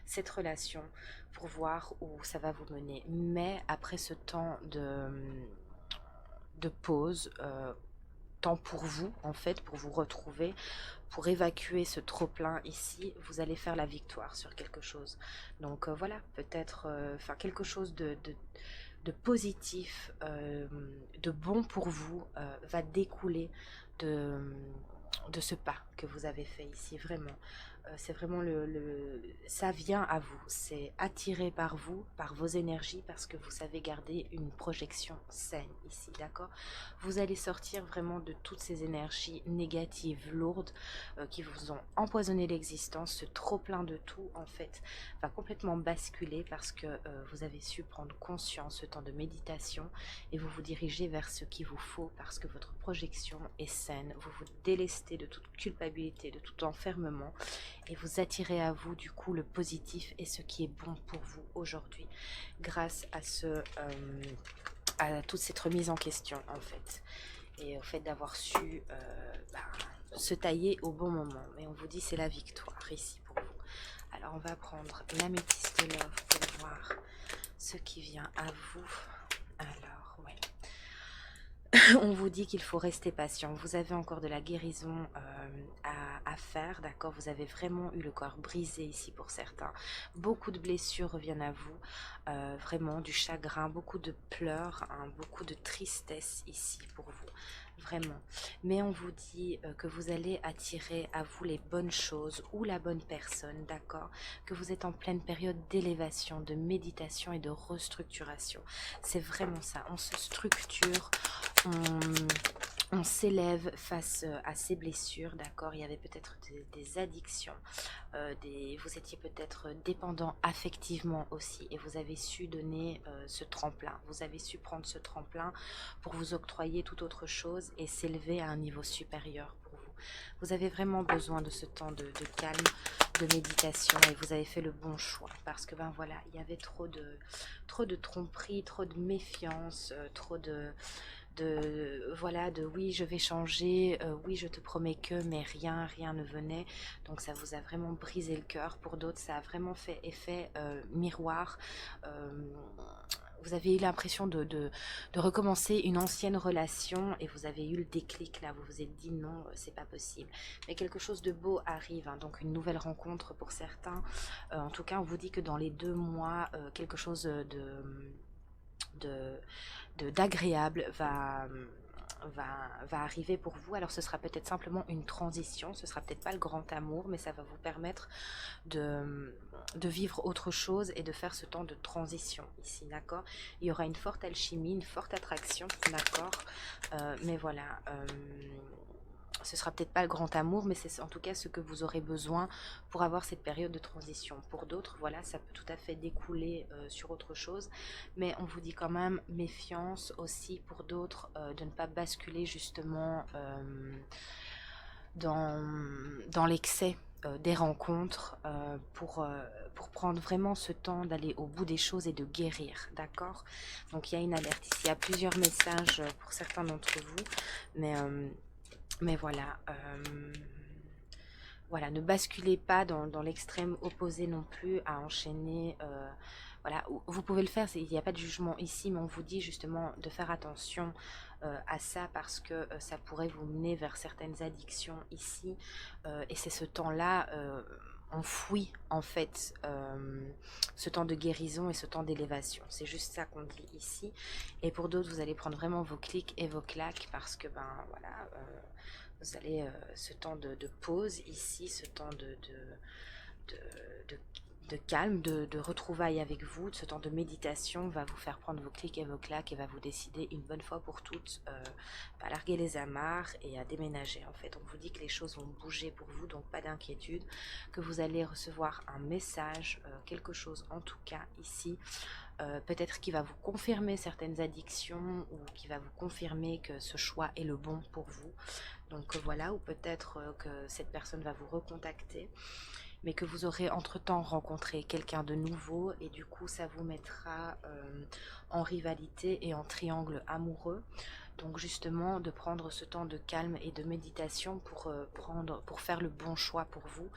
cette relation pour voir où ça va vous mener. Mais après ce temps de pause, temps pour vous, en fait, pour vous retrouver, pour évacuer ce trop-plein ici. Vous allez faire la victoire sur quelque chose. Donc voilà, peut-être enfin quelque chose de positif, de bon pour vous, va découler de, de ce pas que vous avez fait ici, vraiment. C'est vraiment ça vient à vous, c'est attiré par vous, par vos énergies, parce que vous savez garder une projection saine ici, d'accord? Vous allez sortir vraiment de toutes ces énergies négatives, lourdes, qui vous ont empoisonné l'existence. Ce trop plein de tout, en fait, va complètement basculer parce que vous avez su prendre conscience, ce temps de méditation, et vous vous dirigez vers ce qu'il vous faut parce que votre projection est saine. Vous vous délestez de toute culpabilité, de tout enfermement, et vous attirez à vous du coup le positif et ce qui est bon pour vous aujourd'hui grâce à à toute cette remise en question, en fait, et au fait d'avoir su se tailler au bon moment. Mais on vous dit c'est la victoire ici pour vous. Alors on va prendre l'améthyste love pour voir ce qui vient à vous. Alors ouais, on vous dit qu'il faut rester patient. Vous avez encore de la guérison à faire, d'accord? Vous avez vraiment eu le corps brisé ici pour certains. Beaucoup de blessures reviennent à vous, vraiment du chagrin, beaucoup de pleurs, hein, beaucoup de tristesse ici pour vous, vraiment. Mais on vous dit que vous allez attirer à vous les bonnes choses ou la bonne personne, d'accord? Que vous êtes en pleine période d'élévation, de méditation et de restructuration. C'est vraiment ça, on se structure, on s'élève face à ces blessures, d'accord? Il y avait peut-être des addictions, vous étiez peut-être dépendant affectivement aussi, et vous avez su donner ce tremplin, vous avez su prendre ce tremplin pour vous octroyer toute autre chose et s'élever à un niveau supérieur pour vous. Vous avez vraiment besoin de ce temps de calme, de méditation, et vous avez fait le bon choix parce que ben voilà, il y avait trop de tromperie, trop de méfiance, trop voilà, de oui je vais changer, oui je te promets que, mais rien ne venait. Donc ça vous a vraiment brisé le cœur. Pour d'autres ça a vraiment fait effet miroir. Euh, vous avez eu l'impression de recommencer une ancienne relation et vous avez eu le déclic là, vous vous êtes dit non, c'est pas possible. Mais quelque chose de beau arrive, hein, donc une nouvelle rencontre pour certains. En tout cas on vous dit que dans les 2 mois, quelque chose de d'agréable va arriver pour vous. Alors ce sera peut-être simplement une transition, ce sera peut-être pas le grand amour, mais ça va vous permettre de vivre autre chose et de faire ce temps de transition ici, d'accord? Il y aura une forte alchimie, une forte attraction, d'accord? Mais voilà, ce sera peut-être pas le grand amour, mais c'est en tout cas ce que vous aurez besoin pour avoir cette période de transition. Pour d'autres, voilà, ça peut tout à fait découler sur autre chose, mais on vous dit quand même méfiance aussi pour d'autres, de ne pas basculer justement dans l'excès des rencontres, pour prendre vraiment ce temps d'aller au bout des choses et de guérir, d'accord? Donc il y a une alerte ici, il y a plusieurs messages pour certains d'entre vous, mais voilà, voilà, ne basculez pas dans l'extrême opposé non plus, à enchaîner. Voilà, vous pouvez le faire, il n'y a pas de jugement ici, mais on vous dit justement de faire attention à ça parce que ça pourrait vous mener vers certaines addictions ici. Et c'est ce temps-là, on fouille en fait ce temps de guérison et ce temps d'élévation. C'est juste ça qu'on dit ici. Et pour d'autres, vous allez prendre vraiment vos clics et vos claques parce que ben voilà. Vous allez ce temps de pause ici, ce temps de, de- de calme, de retrouvailles avec vous, ce temps de méditation va vous faire prendre vos clics et vos claques et va vous décider une bonne fois pour toutes à larguer les amarres et à déménager. En fait, on vous dit que les choses vont bouger pour vous, donc pas d'inquiétude, que vous allez recevoir un message, quelque chose en tout cas ici, peut-être qui va vous confirmer certaines addictions ou qui va vous confirmer que ce choix est le bon pour vous. Donc voilà, ou peut-être que cette personne va vous recontacter, mais que vous aurez entre-temps rencontré quelqu'un de nouveau et du coup ça vous mettra en rivalité et en triangle amoureux. Donc justement de prendre ce temps de calme et de méditation pour faire le bon choix pour vous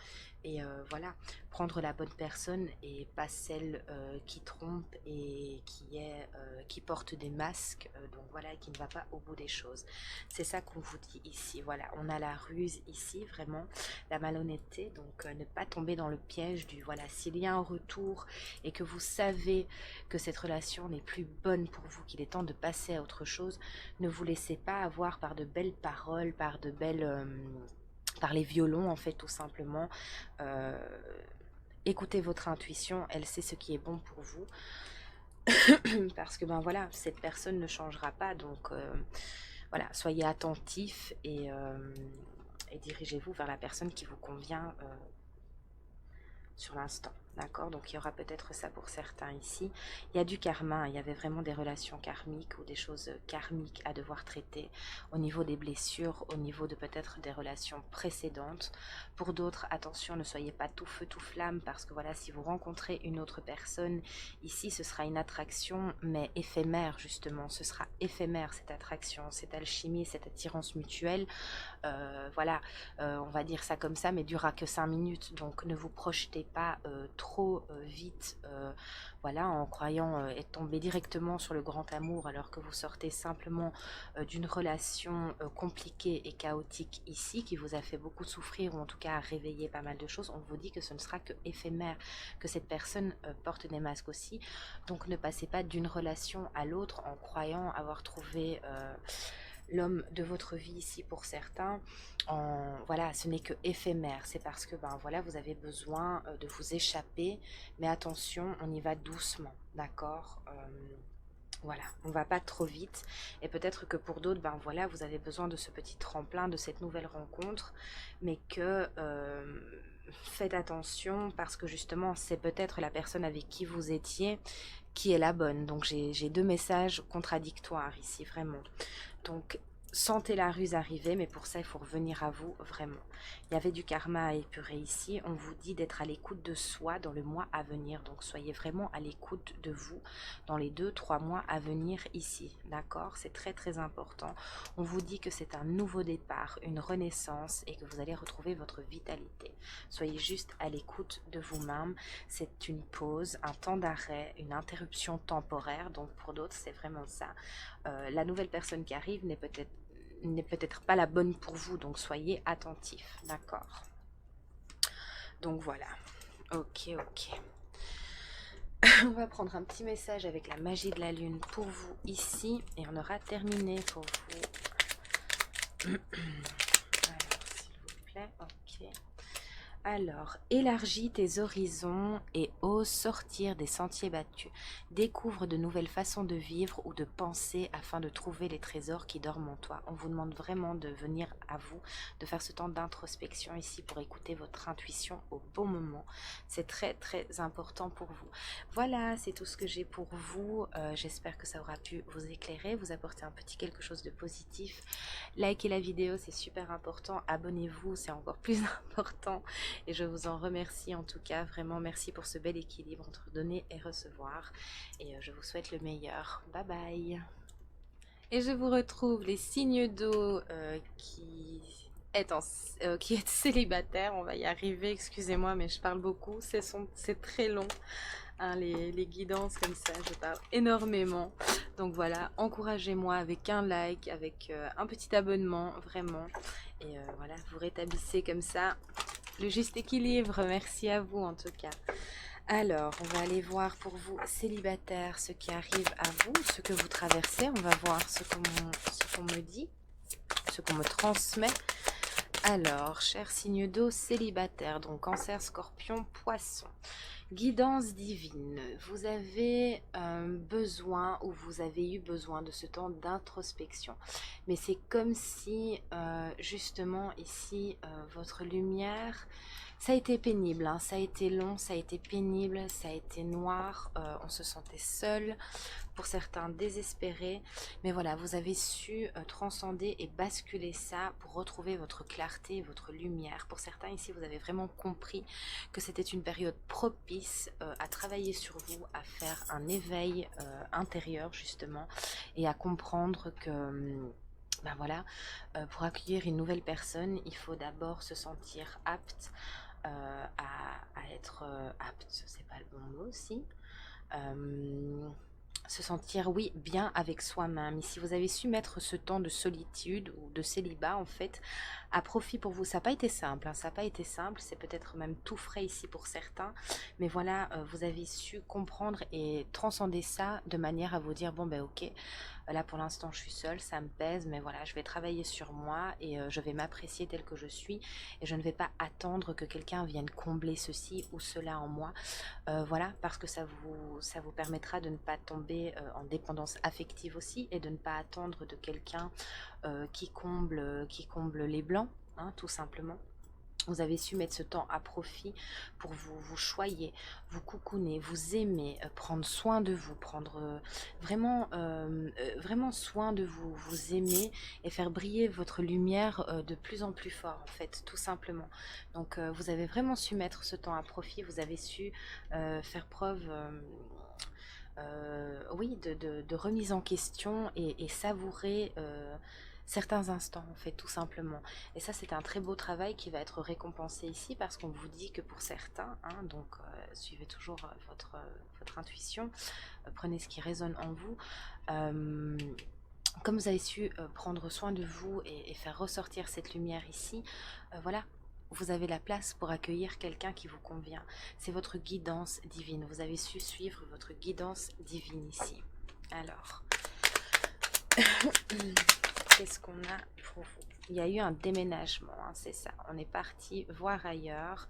et voilà, prendre la bonne personne et pas celle qui trompe et qui porte des masques, donc voilà, qui ne va pas au bout des choses. C'est ça qu'on vous dit ici, voilà, on a la ruse ici, vraiment, la malhonnêteté, donc ne pas tomber dans le piège du, voilà, s'il y a un retour et que vous savez que cette relation n'est plus bonne pour vous, qu'il est temps de passer à autre chose, ne vous laissez pas avoir par de belles paroles, par de belles... par les violons en fait tout simplement. Euh, Écoutez votre intuition, elle sait ce qui est bon pour vous. Parce que ben voilà, cette personne ne changera pas, donc voilà, soyez attentifs et dirigez-vous vers la personne qui vous convient sur l'instant. D'accord, donc il y aura peut-être ça pour certains ici. Il y a du karma, il y avait vraiment des relations karmiques ou des choses karmiques à devoir traiter au niveau des blessures, au niveau de peut-être des relations précédentes. Pour d'autres, attention, ne soyez pas tout feu, tout flamme, parce que voilà, si vous rencontrez une autre personne, ici ce sera une attraction, mais éphémère justement. Ce sera éphémère cette attraction, cette alchimie, cette attirance mutuelle. Voilà, on va dire ça comme ça, mais durera que 5 minutes, donc ne vous projetez pas trop vite, voilà, en croyant être tombé directement sur le grand amour alors que vous sortez simplement d'une relation compliquée et chaotique ici, qui vous a fait beaucoup souffrir ou en tout cas a réveillé pas mal de choses. On vous dit que ce ne sera que éphémère, que cette personne porte des masques aussi, donc ne passez pas d'une relation à l'autre en croyant avoir trouvé l'homme de votre vie ici pour certains. Voilà, ce n'est que éphémère, c'est parce que ben voilà, vous avez besoin de vous échapper, mais attention, on y va doucement, d'accord. Voilà, on va pas trop vite, et peut-être que pour d'autres, ben voilà, vous avez besoin de ce petit tremplin, de cette nouvelle rencontre, mais que faites attention, parce que justement c'est peut-être la personne avec qui vous étiez qui est la bonne. Donc j'ai deux messages contradictoires ici, vraiment. Donc, sentez la ruse arriver, mais pour ça, il faut revenir à vous, vraiment. Il y avait du karma à épurer ici. On vous dit d'être à l'écoute de soi dans le mois à venir. Donc, soyez vraiment à l'écoute de vous dans les 2-3 mois à venir ici. D'accord? C'est très, très important. On vous dit que c'est un nouveau départ, une renaissance et que vous allez retrouver votre vitalité. Soyez juste à l'écoute de vous-même. C'est une pause, un temps d'arrêt, une interruption temporaire. Donc, pour d'autres, c'est vraiment ça. La nouvelle personne qui arrive n'est peut-être pas la bonne pour vous, donc soyez attentifs, d'accord? Donc voilà, ok, ok. On va prendre un petit message avec la magie de la lune pour vous ici, et on aura terminé pour vous. Alors, s'il vous plaît, ok. Alors, élargis tes horizons et ose sortir des sentiers battus. Découvre de nouvelles façons de vivre ou de penser afin de trouver les trésors qui dorment en toi. On vous demande vraiment de venir à vous, de faire ce temps d'introspection ici pour écouter votre intuition au bon moment. C'est très très important pour vous. Voilà, c'est tout ce que j'ai pour vous. J'espère que ça aura pu vous éclairer, vous apporter un petit quelque chose de positif. Likez la vidéo, c'est super important. Abonnez-vous, c'est encore plus important. Et je vous en remercie en tout cas, vraiment merci pour ce bel équilibre entre donner et recevoir. Et je vous souhaite le meilleur. Bye bye. Et je vous retrouve les signes d'eau qui est célibataire. On va y arriver, excusez-moi, mais je parle beaucoup. C'est très long. Hein, les guidances comme ça, je parle énormément. Donc voilà, encouragez-moi avec un like, avec un petit abonnement, vraiment. Et voilà, vous rétablissez comme ça le juste équilibre. Merci à vous en tout cas. Alors, on va aller voir pour vous célibataires ce qui arrive à vous, ce que vous traversez. On va voir ce qu'on me dit, ce qu'on me transmet. Alors, cher signe d'eau célibataire, donc cancer, scorpion, poisson. Guidance divine, vous avez besoin ou vous avez eu besoin de ce temps d'introspection. Mais c'est comme si justement ici, votre lumière, ça a été pénible, hein, ça a été long, ça a été pénible, ça a été noir, on se sentait seul, pour certains désespérés, mais voilà, vous avez su transcender et basculer ça pour retrouver votre clarté, votre lumière. Pour certains ici, vous avez vraiment compris que c'était une période propice à travailler sur vous, à faire un éveil intérieur justement, et à comprendre que ben voilà, pour accueillir une nouvelle personne, il faut d'abord se sentir apte à être apte, c'est pas le bon mot aussi. Euh, Se sentir, oui, bien avec soi-même. Ici, vous avez su mettre ce temps de solitude ou de célibat, en fait, à profit pour vous. Ça n'a pas été simple, hein, ça n'a pas été simple. C'est peut-être même tout frais ici pour certains. Mais voilà, vous avez su comprendre et transcender ça de manière à vous dire, bon, ben ok, là pour l'instant je suis seule, ça me pèse, mais voilà, je vais travailler sur moi et je vais m'apprécier telle que je suis. Et je ne vais pas attendre que quelqu'un vienne combler ceci ou cela en moi. Voilà, parce que ça vous permettra de ne pas tomber en dépendance affective aussi et de ne pas attendre de quelqu'un qui comble les blancs, hein, tout simplement. Vous avez su mettre ce temps à profit pour vous choyer, vous coucouner, vous aimer, prendre soin de vous, prendre vraiment soin de vous, vous aimer et faire briller votre lumière de plus en plus fort, en fait, tout simplement. Donc, vous avez vraiment su mettre ce temps à profit, vous avez su faire preuve oui, de remise en question et savourer certains instants, en fait, tout simplement. Et ça, c'est un très beau travail qui va être récompensé ici parce qu'on vous dit que pour certains, hein, donc suivez toujours votre intuition, prenez ce qui résonne en vous. Euh, Comme vous avez su prendre soin de vous et faire ressortir cette lumière ici, voilà, vous avez la place pour accueillir quelqu'un qui vous convient. C'est votre guidance divine. Vous avez su suivre votre guidance divine ici. Alors, qu'est-ce qu'on a pour vous? Il y a eu un déménagement, hein, c'est ça. On est parti voir ailleurs.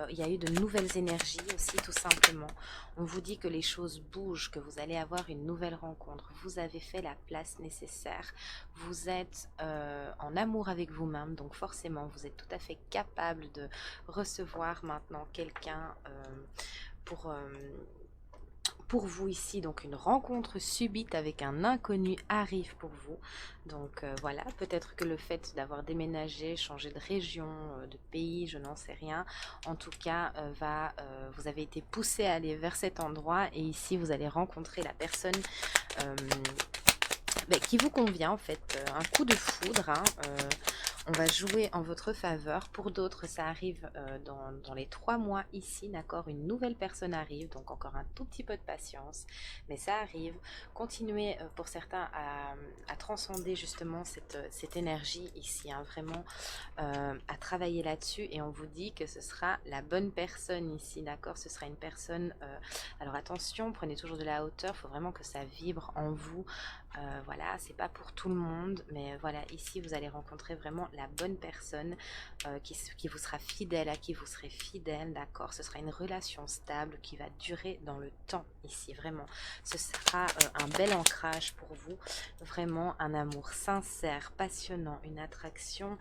Il y a eu de nouvelles énergies aussi, tout simplement. On vous dit que les choses bougent, que vous allez avoir une nouvelle rencontre. Vous avez fait la place nécessaire. Vous êtes en amour avec vous-même, donc forcément, vous êtes tout à fait capable de recevoir maintenant quelqu'un pour... pour vous ici, donc une rencontre subite avec un inconnu arrive pour vous. Donc voilà, peut-être que le fait d'avoir déménagé, changé de région, de pays, je n'en sais rien, en tout cas, vous avez été poussé à aller vers cet endroit et ici vous allez rencontrer la personne euh, qui vous convient en fait, un coup de foudre, hein, on va jouer en votre faveur. Pour d'autres, ça arrive dans les 3 mois ici, d'accord? Une nouvelle personne arrive, donc encore un tout petit peu de patience, mais ça arrive. Continuez pour certains à transcender justement cette énergie ici, hein, vraiment à travailler là-dessus et on vous dit que ce sera la bonne personne ici, d'accord? Ce sera une personne, alors attention, prenez toujours de la hauteur, il faut vraiment que ça vibre en vous. Voilà, c'est pas pour tout le monde, mais voilà, ici vous allez rencontrer vraiment la bonne personne qui vous sera fidèle, à qui vous serez fidèle, d'accord? Ce sera une relation stable qui va durer dans le temps ici, vraiment. Ce sera un bel ancrage pour vous, vraiment un amour sincère, passionnant, une attraction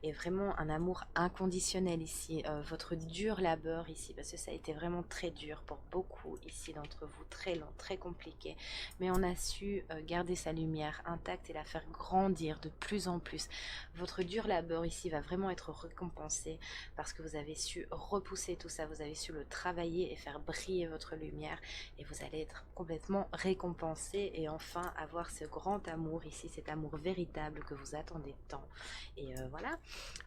et vraiment un amour inconditionnel ici. Votre dur labeur ici, parce que ça a été vraiment très dur pour beaucoup ici d'entre vous, très long, très compliqué, mais on a su garder sa lumière intacte et la faire grandir de plus en plus. Votre dur labeur ici va vraiment être récompensé parce que vous avez su repousser tout ça, vous avez su le travailler et faire briller votre lumière et vous allez être complètement récompensé et enfin avoir ce grand amour ici, cet amour véritable que vous attendez tant. Et voilà,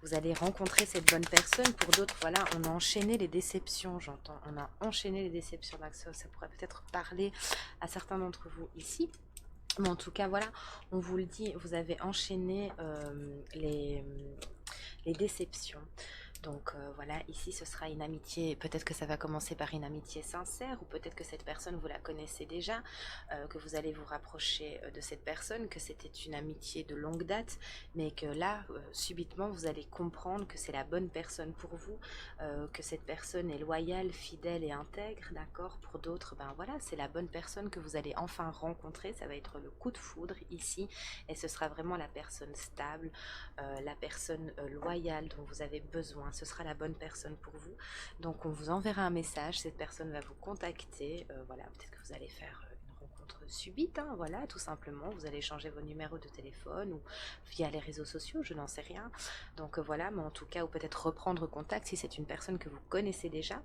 vous allez rencontrer cette bonne personne. Pour d'autres, voilà, on a enchaîné les déceptions, j'entends. On a enchaîné les déceptions, donc ça pourrait peut-être parler à certains d'entre vous ici. Mais en tout cas, voilà, on vous le dit, vous avez enchaîné les déceptions. Donc voilà, ici ce sera une amitié, peut-être que ça va commencer par une amitié sincère, ou peut-être que cette personne vous la connaissez déjà, que vous allez vous rapprocher de cette personne, que c'était une amitié de longue date, mais que là, subitement, vous allez comprendre que c'est la bonne personne pour vous, que cette personne est loyale, fidèle et intègre, d'accord? Pour d'autres, ben voilà, c'est la bonne personne que vous allez enfin rencontrer, ça va être le coup de foudre ici, et ce sera vraiment la personne stable, la personne loyale dont vous avez besoin. Ce sera la bonne personne pour vous. Donc on vous enverra un message, cette personne va vous contacter. Voilà, peut-être que vous allez faire une rencontre subite, hein, voilà, tout simplement. Vous allez changer vos numéros de téléphone ou via les réseaux sociaux, je n'en sais rien. Donc voilà, mais en tout cas, ou peut-être reprendre contact si c'est une personne que vous connaissez déjà.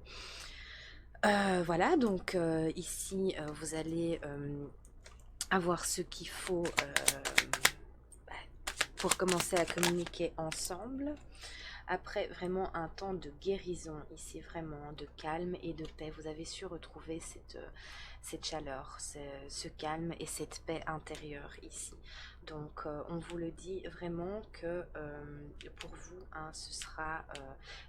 Voilà, donc ici, vous allez avoir ce qu'il faut pour commencer à communiquer ensemble. Après vraiment un temps de guérison ici, vraiment de calme et de paix, vous avez su retrouver cette chaleur, ce calme et cette paix intérieure ici. Donc on vous le dit vraiment que pour vous, hein, ce sera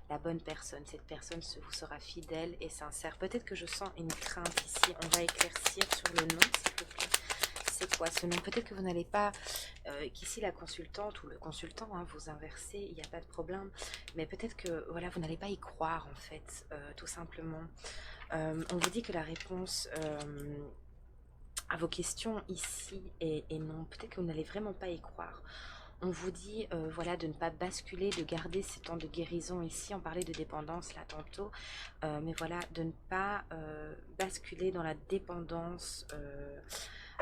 la bonne personne. Cette personne vous sera fidèle et sincère. Peut-être que je sens une crainte ici. On va éclaircir sur le nom, s'il vous plaît. C'est quoi ce nom? Peut-être que vous n'allez pas, qu'ici la consultante ou le consultant, hein, vous inversez, il n'y a pas de problème. Mais peut-être que voilà, vous n'allez pas y croire en fait, tout simplement. On vous dit que la réponse à vos questions ici est non. Peut-être que vous n'allez vraiment pas y croire. On vous dit voilà, de ne pas basculer, de garder ces temps de guérison ici. On parlait de dépendance là tantôt, mais voilà, de ne pas basculer dans la dépendance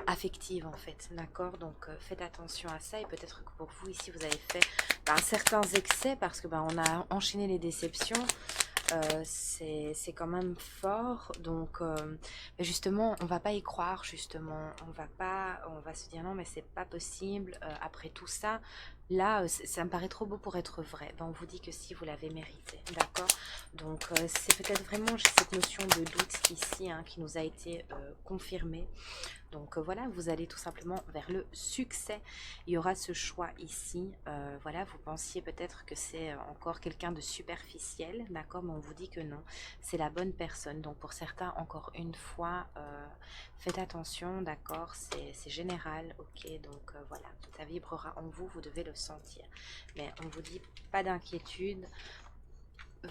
affective en fait, d'accord? Donc faites attention à ça et peut-être que pour vous ici vous avez fait certains excès parce que on a enchaîné les déceptions. C'est quand même fort, donc justement on va pas y croire, justement on va se dire non mais c'est pas possible, après tout ça là ça me paraît trop beau pour être vrai. On vous dit que si, vous l'avez mérité, d'accord? Donc c'est peut-être vraiment cette notion de doute ici, hein, qui nous a été confirmée. Donc voilà, vous allez tout simplement vers le succès. Il y aura ce choix ici. Voilà, vous pensiez peut-être que c'est encore quelqu'un de superficiel, d'accord? Mais on vous dit que non, c'est la bonne personne. Donc pour certains, encore une fois, faites attention, d'accord? C'est général, ok? Donc voilà, ça vibrera en vous, vous devez le sentir. Mais on vous dit pas d'inquiétude.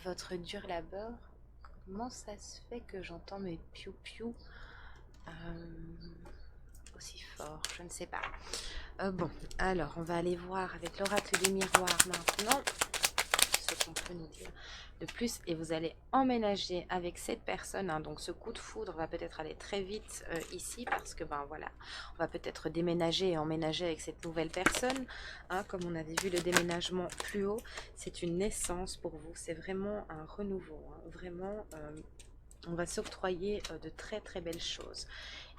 Votre dur labeur, comment ça se fait que j'entends mes piou-piou aussi fort, je ne sais pas. Bon, alors on va aller voir avec l'oracle des miroirs maintenant ce qu'on peut nous dire de plus. Et vous allez emménager avec cette personne, hein, donc ce coup de foudre va peut-être aller très vite ici parce que voilà, on va peut-être déménager et emménager avec cette nouvelle personne, hein, comme on avait vu le déménagement plus haut. C'est une naissance pour vous, c'est vraiment un renouveau, hein, vraiment on va s'octroyer de très très belles choses.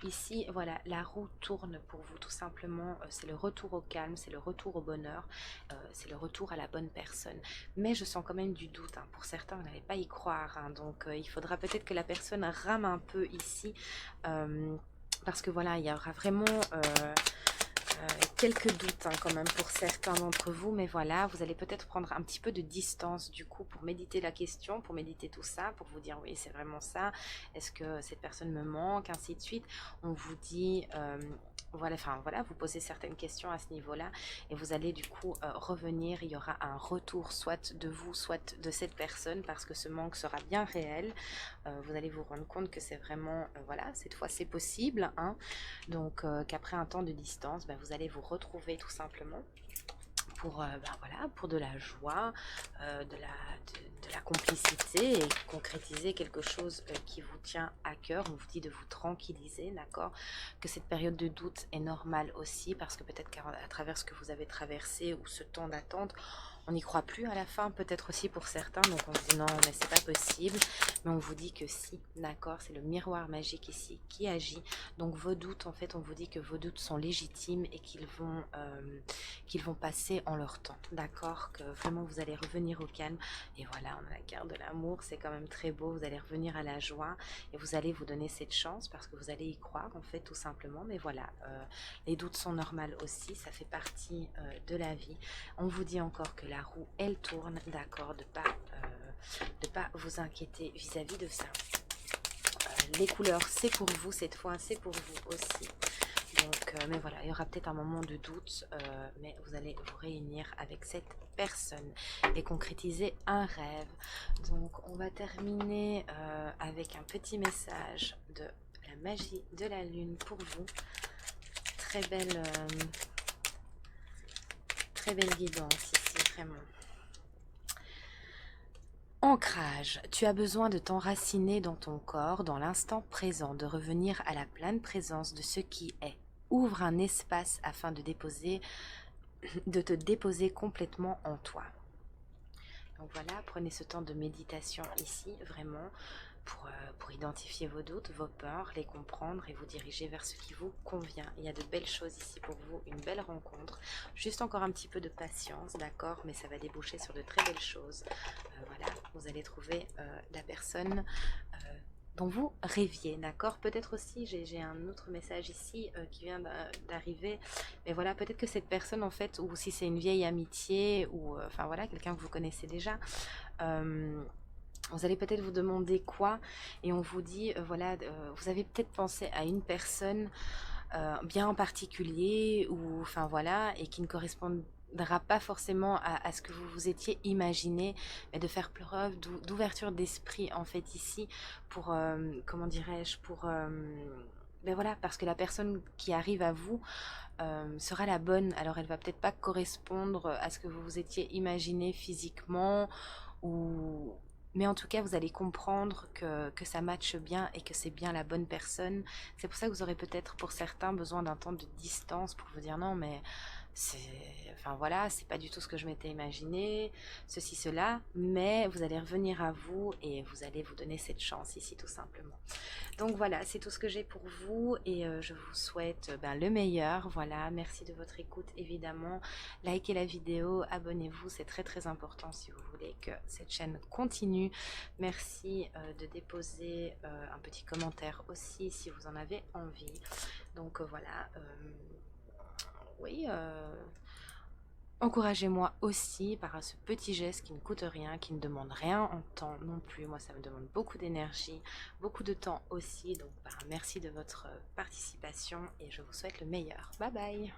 Ici, voilà, la roue tourne pour vous tout simplement. C'est le retour au calme, c'est le retour au bonheur, c'est le retour à la bonne personne. Mais je sens quand même du doute, hein. Pour certains, vous n'allez pas y croire, hein. Donc il faudra peut-être que la personne rame un peu ici. Parce que voilà, il y aura vraiment quelques doutes, hein, quand même pour certains d'entre vous, mais voilà, vous allez peut-être prendre un petit peu de distance du coup pour méditer la question, pour méditer tout ça, pour vous dire oui c'est vraiment ça, est-ce que cette personne me manque, ainsi de suite. On vous dit voilà, enfin voilà, vous posez certaines questions à ce niveau-là et vous allez du coup revenir, il y aura un retour soit de vous, soit de cette personne parce que ce manque sera bien réel. Vous allez vous rendre compte que c'est vraiment, voilà, cette fois c'est possible, hein. Donc qu'après un temps de distance, vous allez vous retrouver tout simplement pour, voilà, pour de la joie, de la complicité et concrétiser quelque chose qui vous tient à cœur. On vous dit de vous tranquilliser, d'accord? Que cette période de doute est normale aussi parce que peut-être qu'à travers ce que vous avez traversé ou ce temps d'attente, on n'y croit plus à la fin, peut-être aussi pour certains, donc on se dit non mais c'est pas possible, mais on vous dit que si, d'accord, c'est le miroir magique ici qui agit, donc vos doutes, en fait on vous dit que vos doutes sont légitimes et qu'ils vont passer en leur temps, d'accord, que vraiment vous allez revenir au calme, et voilà, on a la carte de l'amour, c'est quand même très beau, vous allez revenir à la joie, et vous allez vous donner cette chance, parce que vous allez y croire, en fait, tout simplement, mais voilà, les doutes sont normales aussi, ça fait partie de la vie. On vous dit encore que la roue, elle tourne, d'accord, de pas vous inquiéter vis-à-vis de ça. Les couleurs, c'est pour vous cette fois, c'est pour vous aussi. Donc, mais voilà, il y aura peut-être un moment de doute, mais vous allez vous réunir avec cette personne et concrétiser un rêve. Donc, on va terminer avec un petit message de la magie de la lune pour vous. Très belle guidance ici, vraiment. Ancrage, tu as besoin de t'enraciner dans ton corps, dans l'instant présent, de revenir à la pleine présence de ce qui est. Ouvre un espace afin de te déposer complètement en toi. Donc voilà, prenez ce temps de méditation ici, vraiment. pour identifier vos doutes, vos peurs, les comprendre et vous diriger vers ce qui vous convient. Il y a de belles choses ici pour vous, une belle rencontre. Juste encore un petit peu de patience, d'accord, mais ça va déboucher sur de très belles choses. Voilà, vous allez trouver la personne dont vous rêviez, d'accord. Peut-être aussi, j'ai un autre message ici qui vient d'arriver, mais voilà, peut-être que cette personne, en fait, ou si c'est une vieille amitié, ou enfin voilà, quelqu'un que vous connaissez déjà, euh, vous allez peut-être vous demander quoi, et on vous dit, voilà, vous avez peut-être pensé à une personne bien en particulier, ou enfin voilà, et qui ne correspondra pas forcément à ce que vous vous étiez imaginé, mais de faire preuve d'ouverture d'esprit en fait ici, pour, comment dirais-je, pour... ben voilà, parce que la personne qui arrive à vous sera la bonne. Alors elle va peut-être pas correspondre à ce que vous vous étiez imaginé physiquement, ou... Mais en tout cas, vous allez comprendre que ça matche bien et que c'est bien la bonne personne. C'est pour ça que vous aurez peut-être pour certains besoin d'un temps de distance pour vous dire non, mais c'est, enfin voilà, c'est pas du tout ce que je m'étais imaginé, ceci, cela. Mais vous allez revenir à vous et vous allez vous donner cette chance ici tout simplement. Donc voilà, c'est tout ce que j'ai pour vous et je vous souhaite ben, le meilleur. Voilà, merci de votre écoute évidemment. Likez la vidéo, abonnez-vous, c'est très très important si vous voulez que cette chaîne continue. Merci de déposer un petit commentaire aussi si vous en avez envie. Donc voilà, oui. Encouragez-moi aussi par ce petit geste qui ne coûte rien, qui ne demande rien en temps non plus. Moi, ça me demande beaucoup d'énergie, beaucoup de temps aussi. Donc, bah, merci de votre participation et je vous souhaite le meilleur. Bye bye!